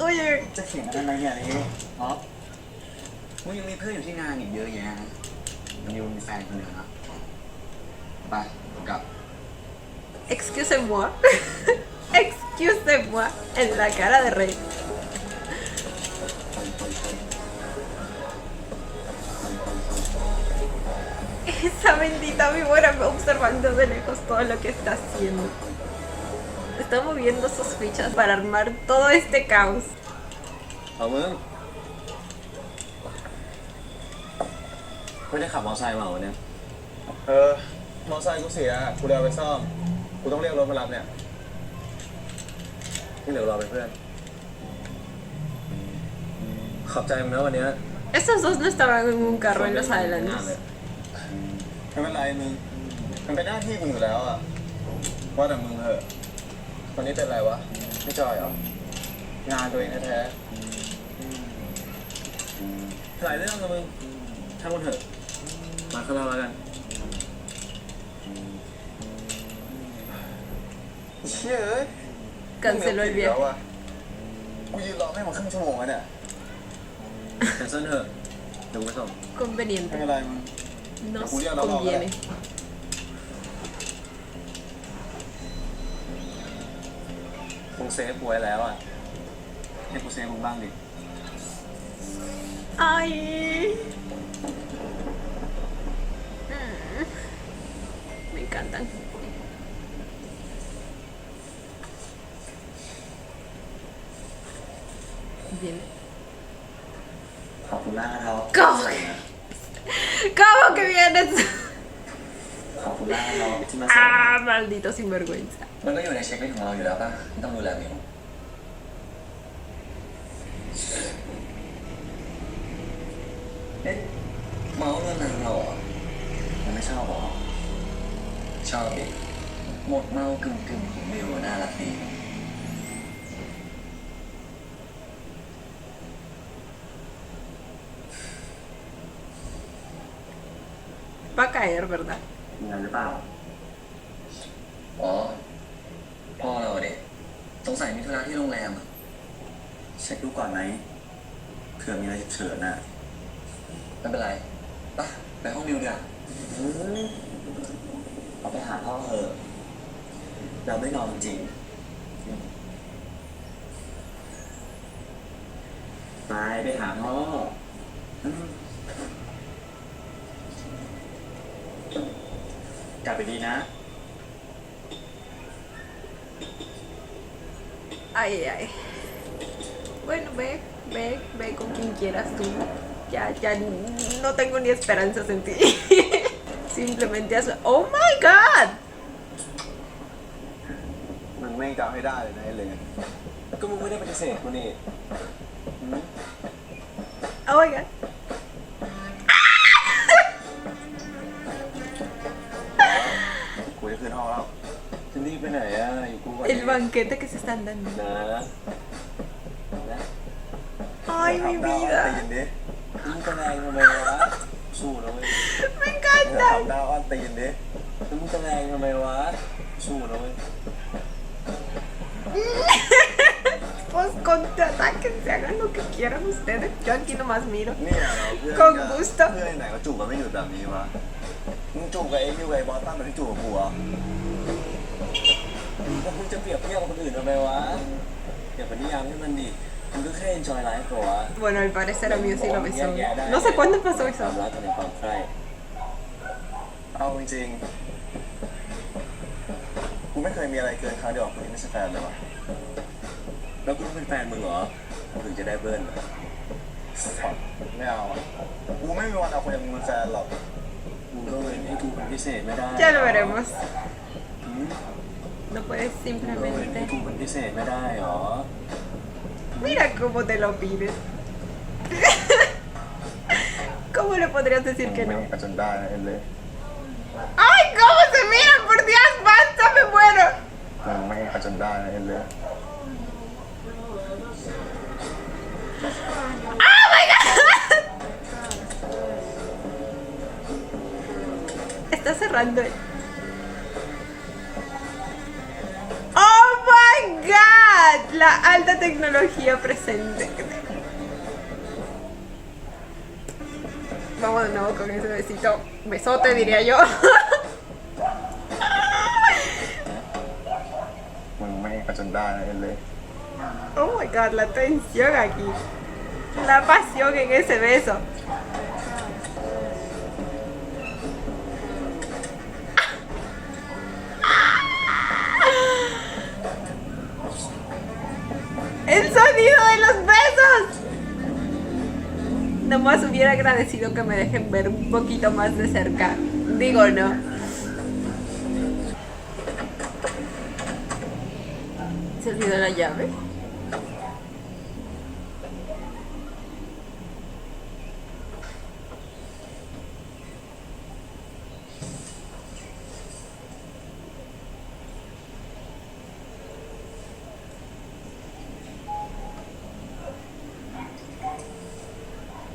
Uy. จะเขียนอะไรเนี่ยนี่อ๋อ มึงยังมีเพื่อนอยู่ที่งานอีกเยอะแยะนะมิวมีแฟนคนเดียวนะไปกลับ Excusez-moi. Excusez-moi. En la cara de Rey. Esa bendita víbora me observando de lejos todo lo que está haciendo. Está moviendo sus fichas para armar todo este caos. เอามึงไม่ได้ขับมอเตอร์ไซค์มาวันนี้ มอไซค์กูเสียกูเลยเอาไปซ่อมกูต้องเรียกรถมารับเนี่ย ที่เหลือรอเป็นเพื่อนขอบใจมึงนะวันนี้ Estos dos no estaban en un carro en los adelantos. ไม่เป็นไรมึงมันเป็นหน้าที่มึงอยู่แล้วอะว่าแต่มึงเหอะวันนี้เป็นไรวะไม่จอยเหรองานตัวเองแท้ หลายเรื่องนะมึงช่างมันเถอะมาข้างนอกแล้วกัน ๆเชี่ยเอ้ย Canceló el แล้ว viaje. อะกูยืนรอให้มาครึ่งชั่วโมงแล้วเนี่ย แคนเซิลเถอะเดี๋ยวกูไปส่ง ไม่ Conveniente. เป็นไรมึง Nos Julián, no, no, conviene. มึงเซฟกูไว้แล้วอ่ะให้กูเซฟมึงบ้างดิ Ay. Me encantan. Bien. ขอบคุณมากนะครับ ¿Cómo que vienes? ขอบคุณมากนะครับที่มาส่ง Ah, maldito sinvergüenza. มันก็อยู่ในเช็คลิสต์ของเราอยู่แล้วป่ะที่ต้องดูแลมิวเอ๊ะเมาเรื่องนั้นเราเหรอมันไม่ชอบเหรอชอบดิหมดเมากึ่งของมิวน่ารักดี Va a caer, ¿verdad? มีอะไรหรือเปล่า อ๋อพ่อเราเด็กสงสัยมีธุระที่โรงแรมอะ เช็คดูก่อนไหมเผื่อมีอะไรฉุกเฉินน่ะ ไม่เป็นไรไปห้องมิวเดี๋ยว เอาไปหาพ่อเถอะเราไม่นอนจริงไปหาพ่อ กลับไปดีนะ Ay, ay. Bueno, ve con quien quieras tú. Ya no tengo ni esperanzas en ti. Simplemente hazlo. ¡Oh my god! มึงแม่งจะเอาให้ได้เลยนะไอ้เลย ก็มึงไม่ได้ปฏิเสธกูนี่ Oh my god. กูจะขึ้นห้องแล้ว จะรีบไปไหนอ่ะอยู่กูก่อน El banquete que se están dando. นะ Ay, mi ตี vida. นดิ มึงจะแรงทำไมวะ สู้นะเว้ย Me encanta. ทำดาวอ้อนตีนดิ แล้วมึงจะแรงทำไมวะ สู้นะเว้ย Pues contraataquen, se hagan lo que quieran ustedes. Yo aquí nomás miro. เนี่ยเราเพื่อน Con gusto เพื่อนไหนก็จูบกันไม่หยุดแบบนี้วะมึงจูบกับเอ็กซ์ยูไอบอสตันแบบที่จูบกับกูอ่ะ แล้วมึงจะเปรียบเทียบกับคนอื่นทำไมวะอย่าไปนิยามให้มันดิมึงก็แค่ enjoy life ก่อนวะ Bueno, al parecer a mí sí lo besó. No sé cuándo pasó ควา eso. มรักกับในความใคร่ ไป เอาจริงๆกูไม่เคยมีอะไรเกินครั้งเดียวกับคนที่ไม่ใช่แฟนเลยวะ แล้วกูต้องเป็นแฟนมึงเหรอถึงจะได้เบิ้ล ไม่เอาอ่ะกูไม่มีวันเอาคนอย่างมึงเป็นแฟนหรอก มึงก็เว้นให้กูเป็นพิเศษไม่ได้ Ya lo veremos. หืม No puedes มึงก็เว้นให้ simplemente. กูเป็นพิเศษไม่ได้เหรอ Mira cómo te lo pides. ¿Cómo le podrías decir que ไม่ no? กันจนได้นะเอ็นเลย ¡Ay, cómo se miran! ¡Por Dios, basta! ¡Me muero! มึงไม่กันจนได้นะเอ็นเลย ¡Oh, my God! Está cerrando el... ¡Oh, my God! La alta tecnología presente. Vamos de nuevo con ese besito. Besote, diría yo. มึงไม่กันจนได้นะเอ็นเลย Oh my God, la tensión aquí. La pasión en ese beso. ¡El sonido de los besos! Nomás hubiera agradecido que me dejen ver un poquito más de cerca. Digo, no. ¿Se olvidó la llave?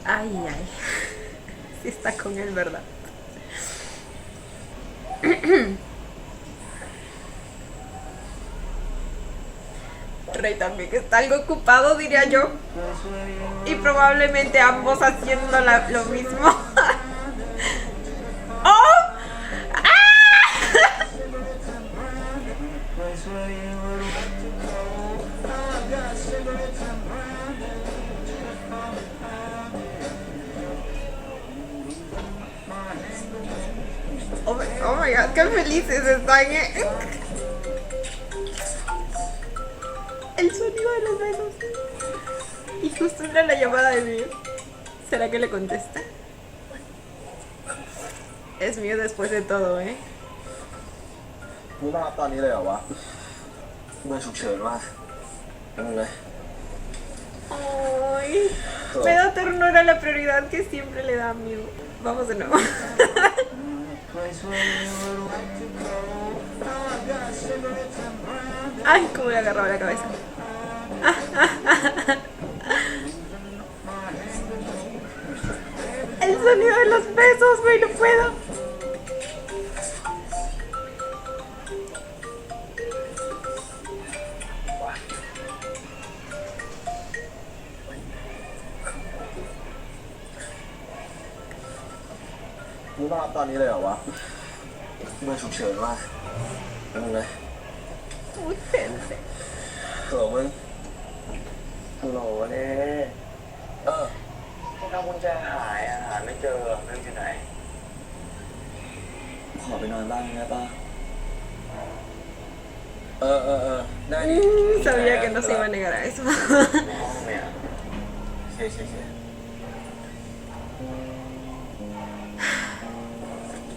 Ay, ay. Sí está con él, ¿verdad? Rey también está algo ocupado, diría yo. Y probablemente ambos haciendo lo mismo. ¡Oh! ¡Ah! Oh my God, qué felices están. El sonido de los besos. Y justo entra la llamada de Mío. ¿Será que le contesta? Es Mío después de todo, ¿eh? มึงต้องรับตอนนี้เลยเหรอวะ เบอร์ฉุกเฉินว่ะนั่นเลย Ay, me da ternura la prioridad que siempre le da a Mío. Vamos de nuevo. Ay, cómo le agarraba la cabeza. El sonido de los besos, güey, no puedo.มึงต้องรับตอนนี้เลยเหรอวะ เบอร์ฉุกเฉินว่ะนั่นเลย Uy, gente. เผื่อมึงฮัลโหลเนี่ยพวกทำกุญแจหายอ่ะหาไม่เจอเรื่องที่ไหน ขอไปนอนบ้างได้ปะ ได้ดิ Sabía que no se iba a negar a eso. ห้องเนี่ย เคเคเค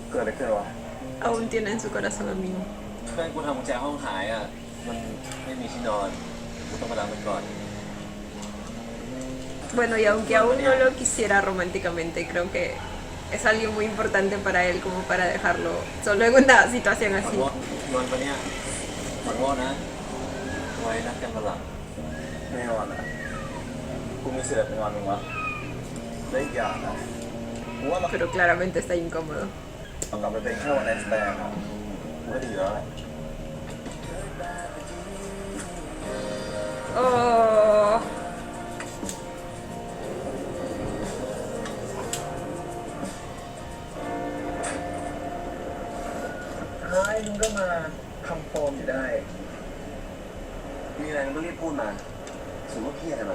เกิดอะไรขึ้นวะ Aún tiene en su corazón a Mío. เพื่อนกูทำกุญแจห้องหายอ่ะ มันไม่มีที่นอน กูต้องมาล้างมันก่อน Bueno, y aunque aún no lo quisiera románticamente, creo que es alguien muy importante para él como para dejarlo solo en una situación ขอ así. โทษนอนปะเนี่ยขอโทษนะ ไว้นัดกันมาหลัง ไม่นอนอ่ะกูมีสิทธิ์ไปนอนมึงวะและอีกอย่างนะกูว่าเรา Pero claramente está incómodo. กลับไปเป็นแค่วันไนท์สแตนด์อะกูก็ดีแล้วแหละ Oh. ท้ายมึงก็มาคำฟอร์มอยู่ได้ มีอะไรมึงก็รีบพูดมาสมมติเครียดอะไร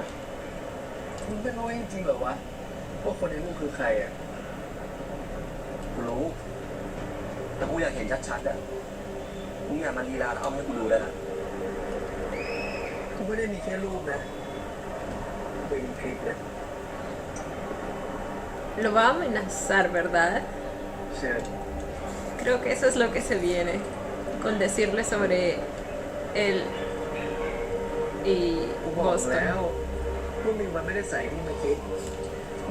มึงไม่รู้จริงๆเหรอวะว่าคนในรูปคือใครอ่ะ กูรู้ แต่กูอยากเห็นชัดๆอ่ะมึงอย่ามาลีลาแล้วเอามาให้กูดูได้นะ กูไม่ได้มีแค่รูปนะเป็นคลิปนะ Lo va a amenazar, ¿verdad? เชิญ Creo que eso es lo que se viene con decirle sobre él y กูบอกแล้ว Boston. พวกมึงมันไม่ได้ใส่ที่มาคิด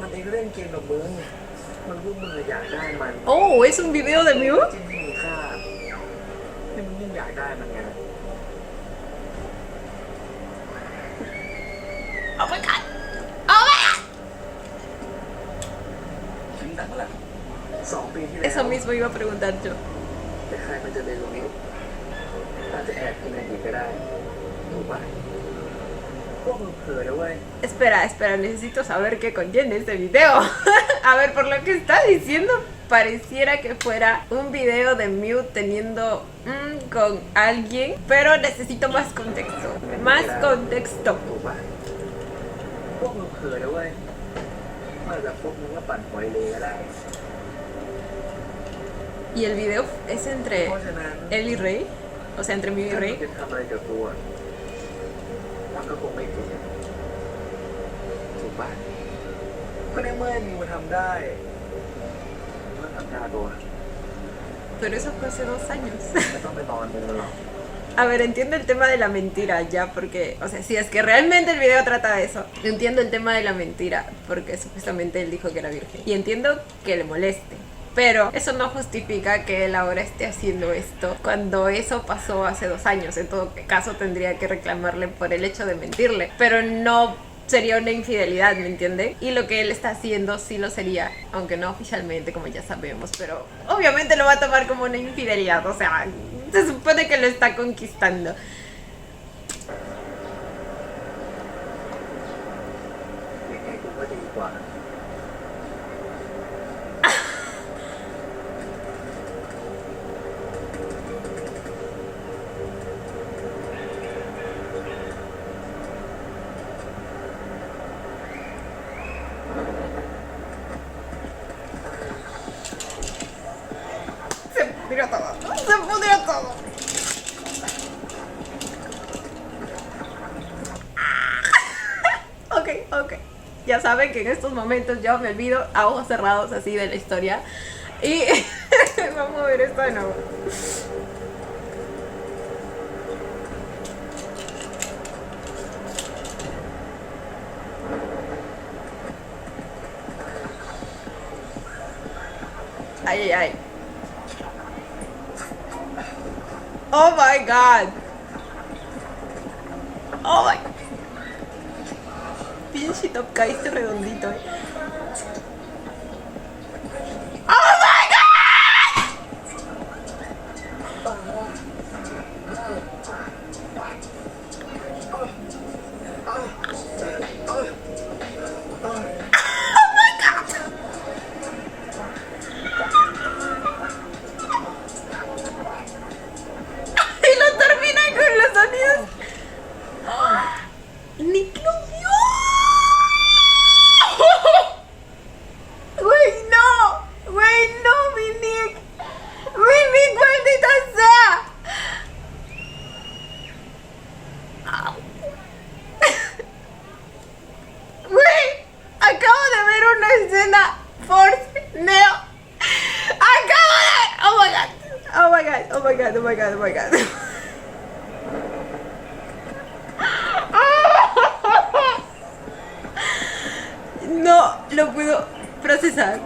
มันเองเล่นเกมกับมึง มันพวกมึงอยากได้มัน Oh, ¿es un video de Mew? จริงที่มีค่าที่มึงยิ่งอยากได้มันไง Oh my god. Oh my god. คิดแต่เมื่อไหร่ 2 ปีที่แล้ว Eso mismo iba a preguntar yo. แต่ใครมันจะเรียนรู้อาจจะแอบกินอะไรอีกก็ได้ถูกปะพวกมึงเผลอนะเว้ย Espera, espera, necesito saber qué contiene este video. A ver, por lo que está diciendo, pareciera que fuera un video de Mew teniendo con alguien, pero necesito más contexto. Más contexto. ถูกปะพวกมึงเผลอนะเว้ยอาจจะพวกมึงว่าปั่นหอยเลยก็ได้ Y el video es entre เพราะฉะนั้น él y Rey, o sea, entre Mew y ถ้ามึง Rey. จะทำอะไรกับกูอะมันก็คงไม่ผิดถูกปะก็ในเมื่อมึงมาทำได้มึงก็ทำได้ตัว Pero eso fue hace 2 años. ไม่ต้องไปนอนมึงหรอก A ver, entiendo el tema de la mentira ya, porque, o sea, si es que realmente el video trata de eso, entiendo el tema de la mentira, porque supuestamente él dijo que era virgen. Y entiendo que le moleste. Pero eso no justifica que él ahora esté haciendo esto cuando eso pasó hace 2 años. En todo caso tendría que reclamarle por el hecho de mentirle. Pero no sería una infidelidad, ¿me entienden? Y lo que él está haciendo sí lo sería, aunque no oficialmente, como ya sabemos. Pero obviamente lo va a tomar como una infidelidad. O sea, se supone que lo está conquistando. ยังไงกูก็ดีกว่า Se pudrió todo. Se pudrió todo. Ok, ok. Ya saben que en estos momentos yo me olvido a ojos cerrados así de la historia. Y vamos a ver esto de nuevo. Ay, ay, ay. Oh my god. Oh my. Pinche top caíste redondito, eh. Oh my god. Y lo termina con los sonidos. Nick lo vio. Güey, no. Güey, no, mi Nick. Mi Nick, maldita sea. Au. Güey, acabo de ver una escena Force Neo. Acabo de... Oh my god. Oh my god, oh my god, oh my god, oh my god. No lo puedo procesar.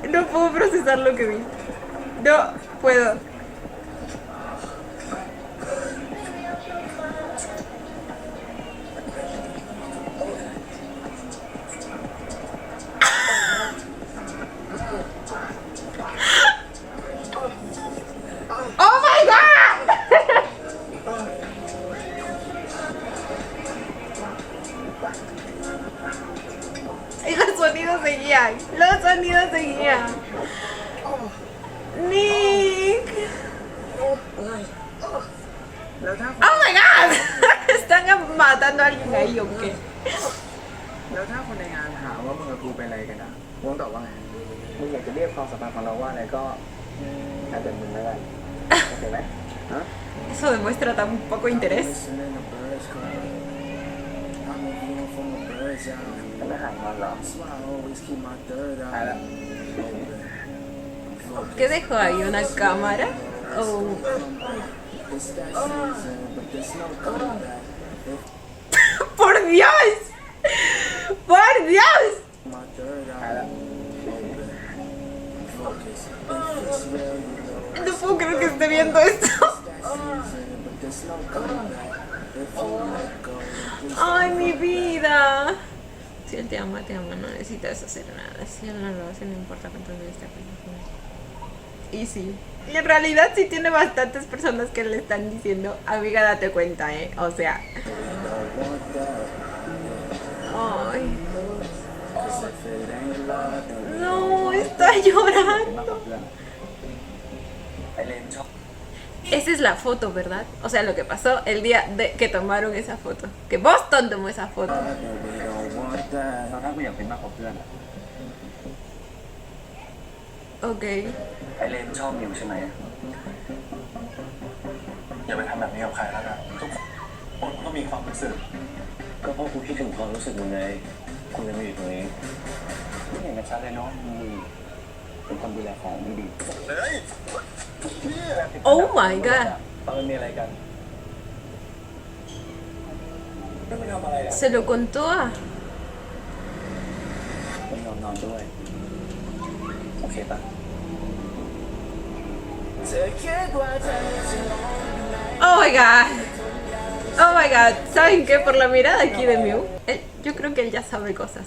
No puedo procesar lo que vi. No puedo. ¡Oh my god! Y los sonidos seguían. Los sonidos seguían. Nick. แล้วถ้า Oh my god. ¿Están matando a alguien ahí o qué? แล้วถ้าคนในงานถามว่ามึงกับกูเป็นอะไรกันอ่ะมึงต้องตอบว่าไงมึงอยากจะเรียกความสัมพันธ์ของเราว่าอะไรก็อาจจะมึงแล้วกันโอเคไหมฮะ Eso demuestra tan poco interés. แล้วไม่หายงอนเหรอหายแล้ว ¿Qué dejó ahí? ¿Una cámara? Oh. ¡Por Dios! ¡Por Dios! หายแล้ว No puedo creer que esté viendo esto. Ay, mi vida. Si él te ama, no necesitas hacer nada. Si él no lo hace, no importa cuánto le esté peleando. Y sí. Y en realidad sí tiene bastantes personas que le están diciendo, amiga, date cuenta, O sea. Ay. No, está llorando. Esa es la foto, ¿verdad? O sea, lo que pasó el día de que tomaron esa foto. Que Boston tomó esa foto. ถ้ากูอยากเป็นมากกว่าเพื่อนอะ Ok. ไอเลนชอบมิวใช่ไหมอย่าไปทำแบบนี้กับใครแล้วกันทุกคนก็มีความรู้สึกก็เพราะกูคิดถึงความรู้สึกมึงไงกูเลยมาอยู่ตรงนี้ไม่เห็นกันชัดเลยเนาะมึงเป็นคนดูแลของไม่ดี Oh my god. ตอนมันมีอะไรกันไม่ไปทำอะไรอ่ะ Se lo contó a... ไม่ยอมนอนด้วยโอเคปะ Oh my god. Oh my god. ¿Saben qué? Por la mirada aquí de Mew, yo creo que él ya sabe cosas,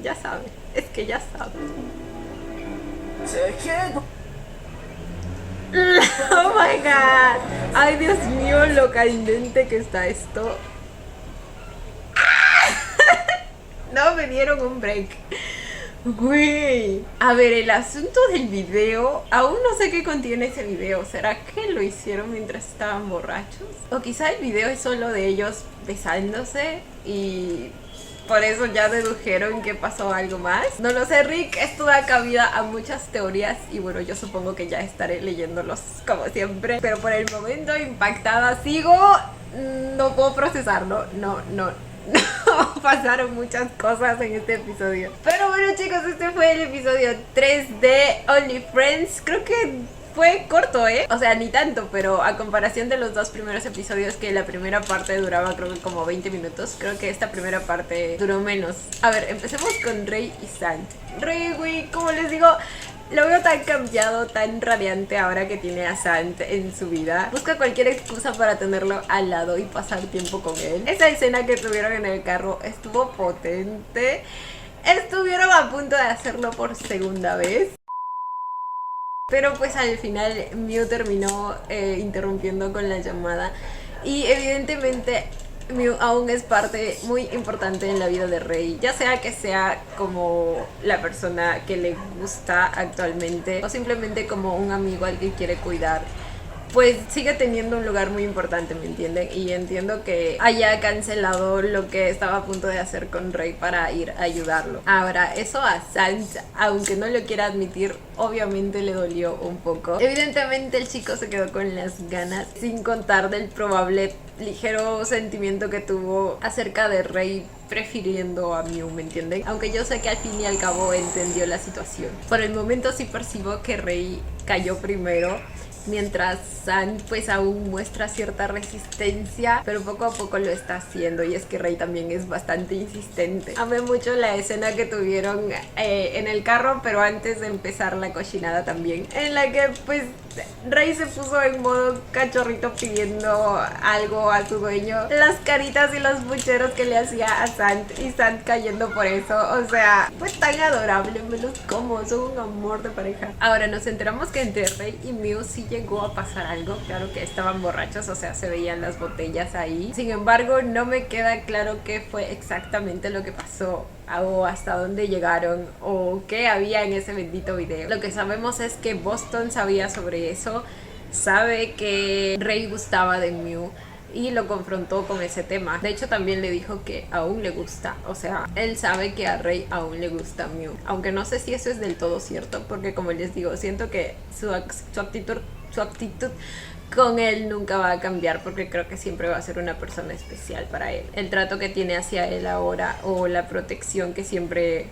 Ya sabe. Es que ya sabe. Oh my god. Ay, Dios mío, lo candente que está esto. No me dieron un break. Güey. A ver, el asunto del video, aún no sé qué contiene ese video. ¿Será que lo hicieron mientras estaban borrachos? O quizá el video es solo de ellos besándose y por eso ya dedujeron que pasó algo más. No lo sé, Rick. Esto da cabida a muchas teorías y bueno, yo supongo que ya estaré leyéndolos como siempre. Pero por el momento impactada sigo. No puedo procesarlo. No. Pasaron muchas cosas en este episodio. Pero bueno, chicos, este fue el episodio 3 de Only Friends. Creo que fue corto, O sea, ni tanto, pero a comparación de los dos primeros episodios, que la primera parte duraba creo que como 20 minutos, creo que esta primera parte duró menos. A ver, empecemos con Rey y Sant. Rey, güey, como les digo, lo veo tan cambiado, tan radiante ahora que tiene a Sant en su vida. Busca cualquier excusa para tenerlo al lado y pasar tiempo con él. Esa escena que tuvieron en el carro estuvo potente. Estuvieron a punto de hacerlo por segunda vez. Pero pues al final Mew terminó interrumpiendo con la llamada. Y evidentemente Mew aún es parte muy importante en la vida de Rey, ya sea que sea como la persona que le gusta actualmente o simplemente como un amigo al que quiere cuidar. Pues sigue teniendo un lugar muy importante, ¿me entienden? Y entiendo que haya cancelado lo que estaba a punto de hacer con Rey para ir a ayudarlo. Ahora, eso a Sant, aunque no lo quiera admitir, obviamente le dolió un poco. Evidentemente el chico se quedó con las ganas, sin contar del probable ligero sentimiento que tuvo acerca de Rey prefiriendo a Mew, ¿me entienden? Aunque yo sé que al fin y al cabo entendió la situación. Por el momento sí percibo que Rey cayó primero, mientras Sant pues aún muestra cierta resistencia, pero poco a poco lo está haciendo, y es que Rey también es bastante insistente. Amé mucho la escena que tuvieron en el carro, pero antes de empezar la cochinada también, en la que pues Rey se puso en modo cachorrito pidiendo algo a su dueño. Las caritas y los bucheros que le hacía a Sant, y Sant cayendo por eso. O sea, fue tan adorable, me los como, son un amor de pareja. Ahora nos enteramos que entre Rey y Mew sí llegó a pasar algo. Claro que estaban borrachos, o sea, se veían las botellas ahí. Sin embargo, no me queda claro qué fue exactamente lo que pasó, o hasta dónde llegaron, o qué había en ese bendito video. Lo que sabemos es que Boston sabía sobre eso, sabe que Rey gustaba de Mew, y lo confrontó con ese tema. De hecho también le dijo que aún le gusta, o sea, él sabe que a Rey aún le gusta Mew, aunque no sé si eso es del todo cierto, porque como les digo, siento que su actitud con él nunca va a cambiar, porque creo que siempre va a ser una persona especial para él. El trato que tiene hacia él ahora, o la protección que siempre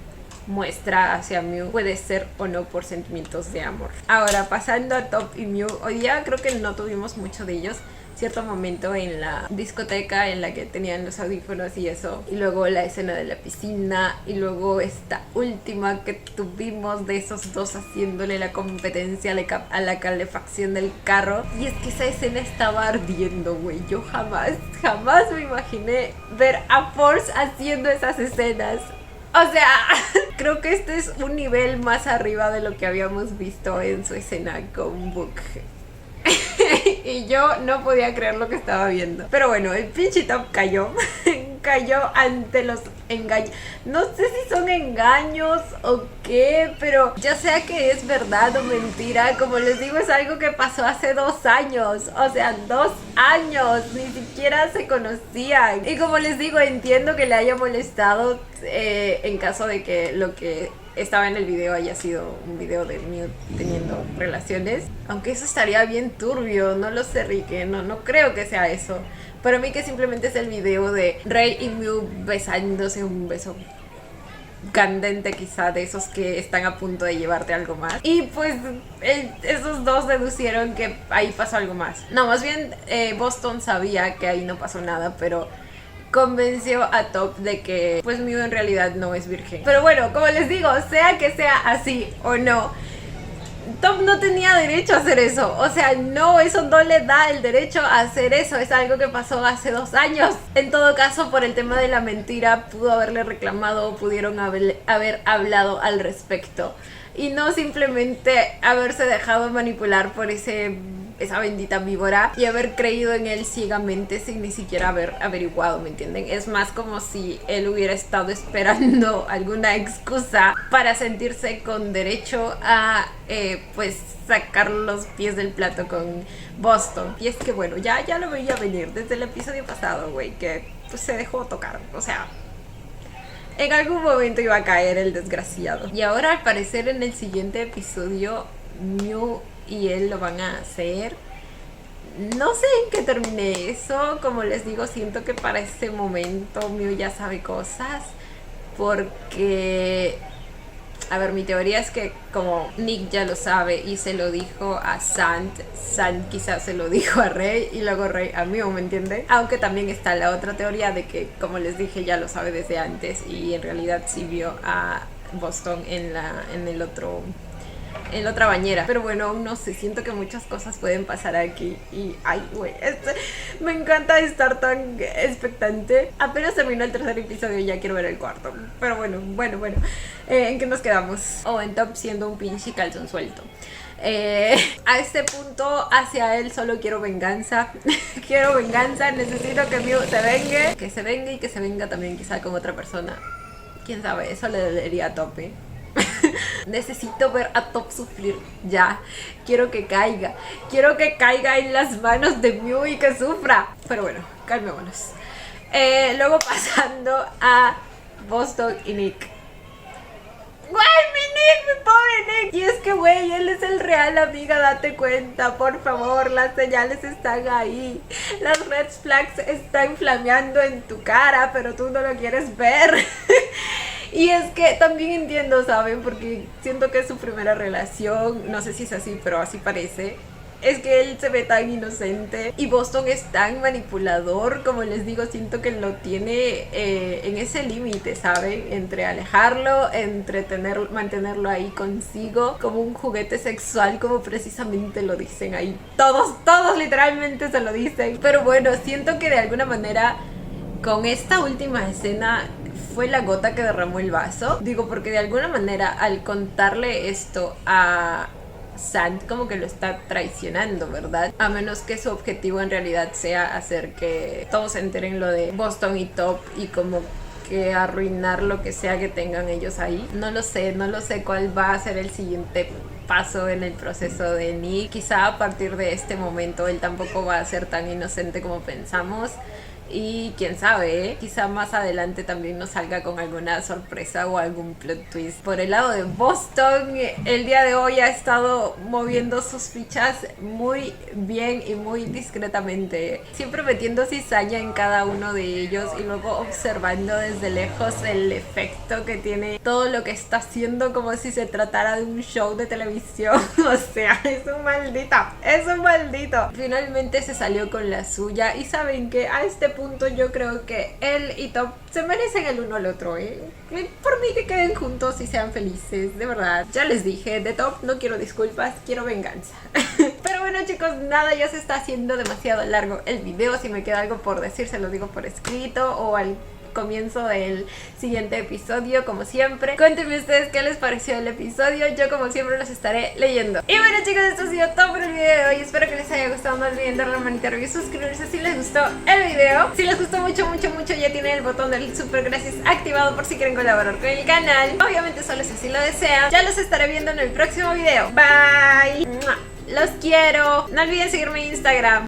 muestra hacia Mew, puede ser o no por sentimientos de amor. Ahora, pasando a Top y Mew, hoy día creo que no tuvimos mucho de ellos. Cierto momento en la discoteca en la que tenían los audífonos y eso, y luego la escena de la piscina, y luego esta última que tuvimos de esos dos haciéndole la competencia a la calefacción del carro. Y es que esa escena estaba ardiendo, güey. Yo jamás me imaginé ver a Force haciendo esas escenas. O sea, creo que este es un nivel más arriba de lo que habíamos visto en su escena con Book. Y yo no podía creer lo que estaba viendo. Pero bueno, el pinche Top cayó. Cayó ante los engaños. No sé si son engaños o qué, pero ya sea que es verdad o mentira, como les digo, es algo que pasó hace 2 años. O sea, 2 años, ni siquiera se conocían. Y como les digo, entiendo que le haya molestado en caso de que lo que estaba en el video haya sido un video de Mew teniendo relaciones, aunque eso estaría bien turbio, no lo sé, Rique, no creo que sea eso. Para mí que simplemente es el video de Rey y Mew besándose, un beso candente quizá, de esos que están a punto de llevarte algo más, y pues esos dos deducieron que ahí pasó algo más. No, más bien Boston sabía que ahí no pasó nada, pero convenció a Top de que pues Mew en realidad no es virgen. Pero bueno, como les digo, sea que sea así o no, Top no tenía derecho a hacer eso. O sea, no, eso no le da el derecho a hacer eso. Es algo que pasó hace 2 años. En todo caso, por el tema de la mentira, pudo haberle reclamado o pudieron haber hablado al respecto, y no simplemente haberse dejado manipular por esa bendita víbora y haber creído en él ciegamente sin ni siquiera haber averiguado, ¿me entienden? Es más como si él hubiera estado esperando alguna excusa para sentirse con derecho a pues sacar los pies del plato con Boston. Y es que bueno, ya lo veía venir desde el episodio pasado, güey, que pues se dejó tocar, o sea, en algún momento iba a caer el desgraciado. Y ahora al parecer en el siguiente episodio Mew y él lo van a hacer. No sé en qué termine eso. Como les digo, siento que para ese momento Mew ya sabe cosas, porque a ver, mi teoría es que como Nick ya lo sabe y se lo dijo a Sand quizás se lo dijo a Rey y luego Rey a Mew, ¿me entienden? Aunque también está la otra teoría de que, como les dije, ya lo sabe desde antes y en realidad sí vio a Boston en la otra bañera. Pero bueno, aún no sé, siento que muchas cosas pueden pasar aquí. Y ay, güey, me encanta estar tan expectante. Apenas terminó el 3er episodio y ya quiero ver el 4. Pero bueno, ¿en qué nos quedamos? En Top siendo un pinche calzón suelto. A este punto hacia él solo quiero venganza. Quiero venganza, necesito que Mew se vengue. Que se venga y que se venga también quizá con otra persona. Quién sabe, eso le dolería a Top, Necesito ver a Top sufrir ya. Quiero que caiga en las manos de Mew y que sufra. Pero bueno, calmémonos. Luego pasando a Boston y Nick. ¡Güey, mi pobre Nick! Y es que, güey, él es el real, amiga, date cuenta, por favor, las señales están ahí. Las red flags están flameando en tu cara, pero tú no lo quieres ver. Y es que también entiendo, ¿saben? Porque siento que es su primera relación, no sé si es así, pero así parece. Es que él se ve tan inocente y Boston es tan manipulador, como les digo, siento que lo tiene en ese límite, ¿saben? Entre alejarlo, entre mantenerlo ahí consigo, como un juguete sexual, como precisamente lo dicen ahí. Todos literalmente se lo dicen. Pero bueno, siento que de alguna manera con esta última escena fue la gota que derramó el vaso. Digo, porque de alguna manera al contarle esto a Sand, como que lo está traicionando, ¿verdad? A menos que su objetivo en realidad sea hacer que todos se enteren lo de Boston y Top y como que arruinar lo que sea que tengan ellos ahí. No lo sé cuál va a ser el siguiente paso en el proceso de Nick. Quizá a partir de este momento él tampoco va a ser tan inocente como pensamos. Y quién sabe, quizá más adelante también nos salga con alguna sorpresa o algún plot twist. Por el lado de Boston, el día de hoy ha estado moviendo sus fichas muy bien y muy discretamente, siempre metiendo cizaña en cada uno de ellos y luego observando desde lejos el efecto que tiene todo lo que está haciendo, como si se tratara de un show de televisión. O sea, es un maldito, es un maldito. Finalmente se salió con la suya y saben que a este punto yo creo que él y Top se merecen el uno al otro, Por mí que queden juntos y sean felices, de verdad. Ya les dije, de Top no quiero disculpas, quiero venganza. Pero bueno chicos, nada, ya se está haciendo demasiado largo el video. Si me queda algo por decir, se lo digo por escrito o al comienzo del siguiente episodio, como siempre. Cuéntenme ustedes qué les pareció el episodio. Yo como siempre los estaré leyendo. Y bueno chicos, esto ha sido todo por el video de hoy. Espero que les haya gustado. No olviden darle la manita arriba y suscribirse si les gustó el video. Si les gustó mucho, ya tienen el botón del super gracias activado por si quieren colaborar con el canal. Obviamente solo si así lo desean. Ya los estaré viendo en el próximo video. Bye. Los quiero. No olviden seguirme en Instagram.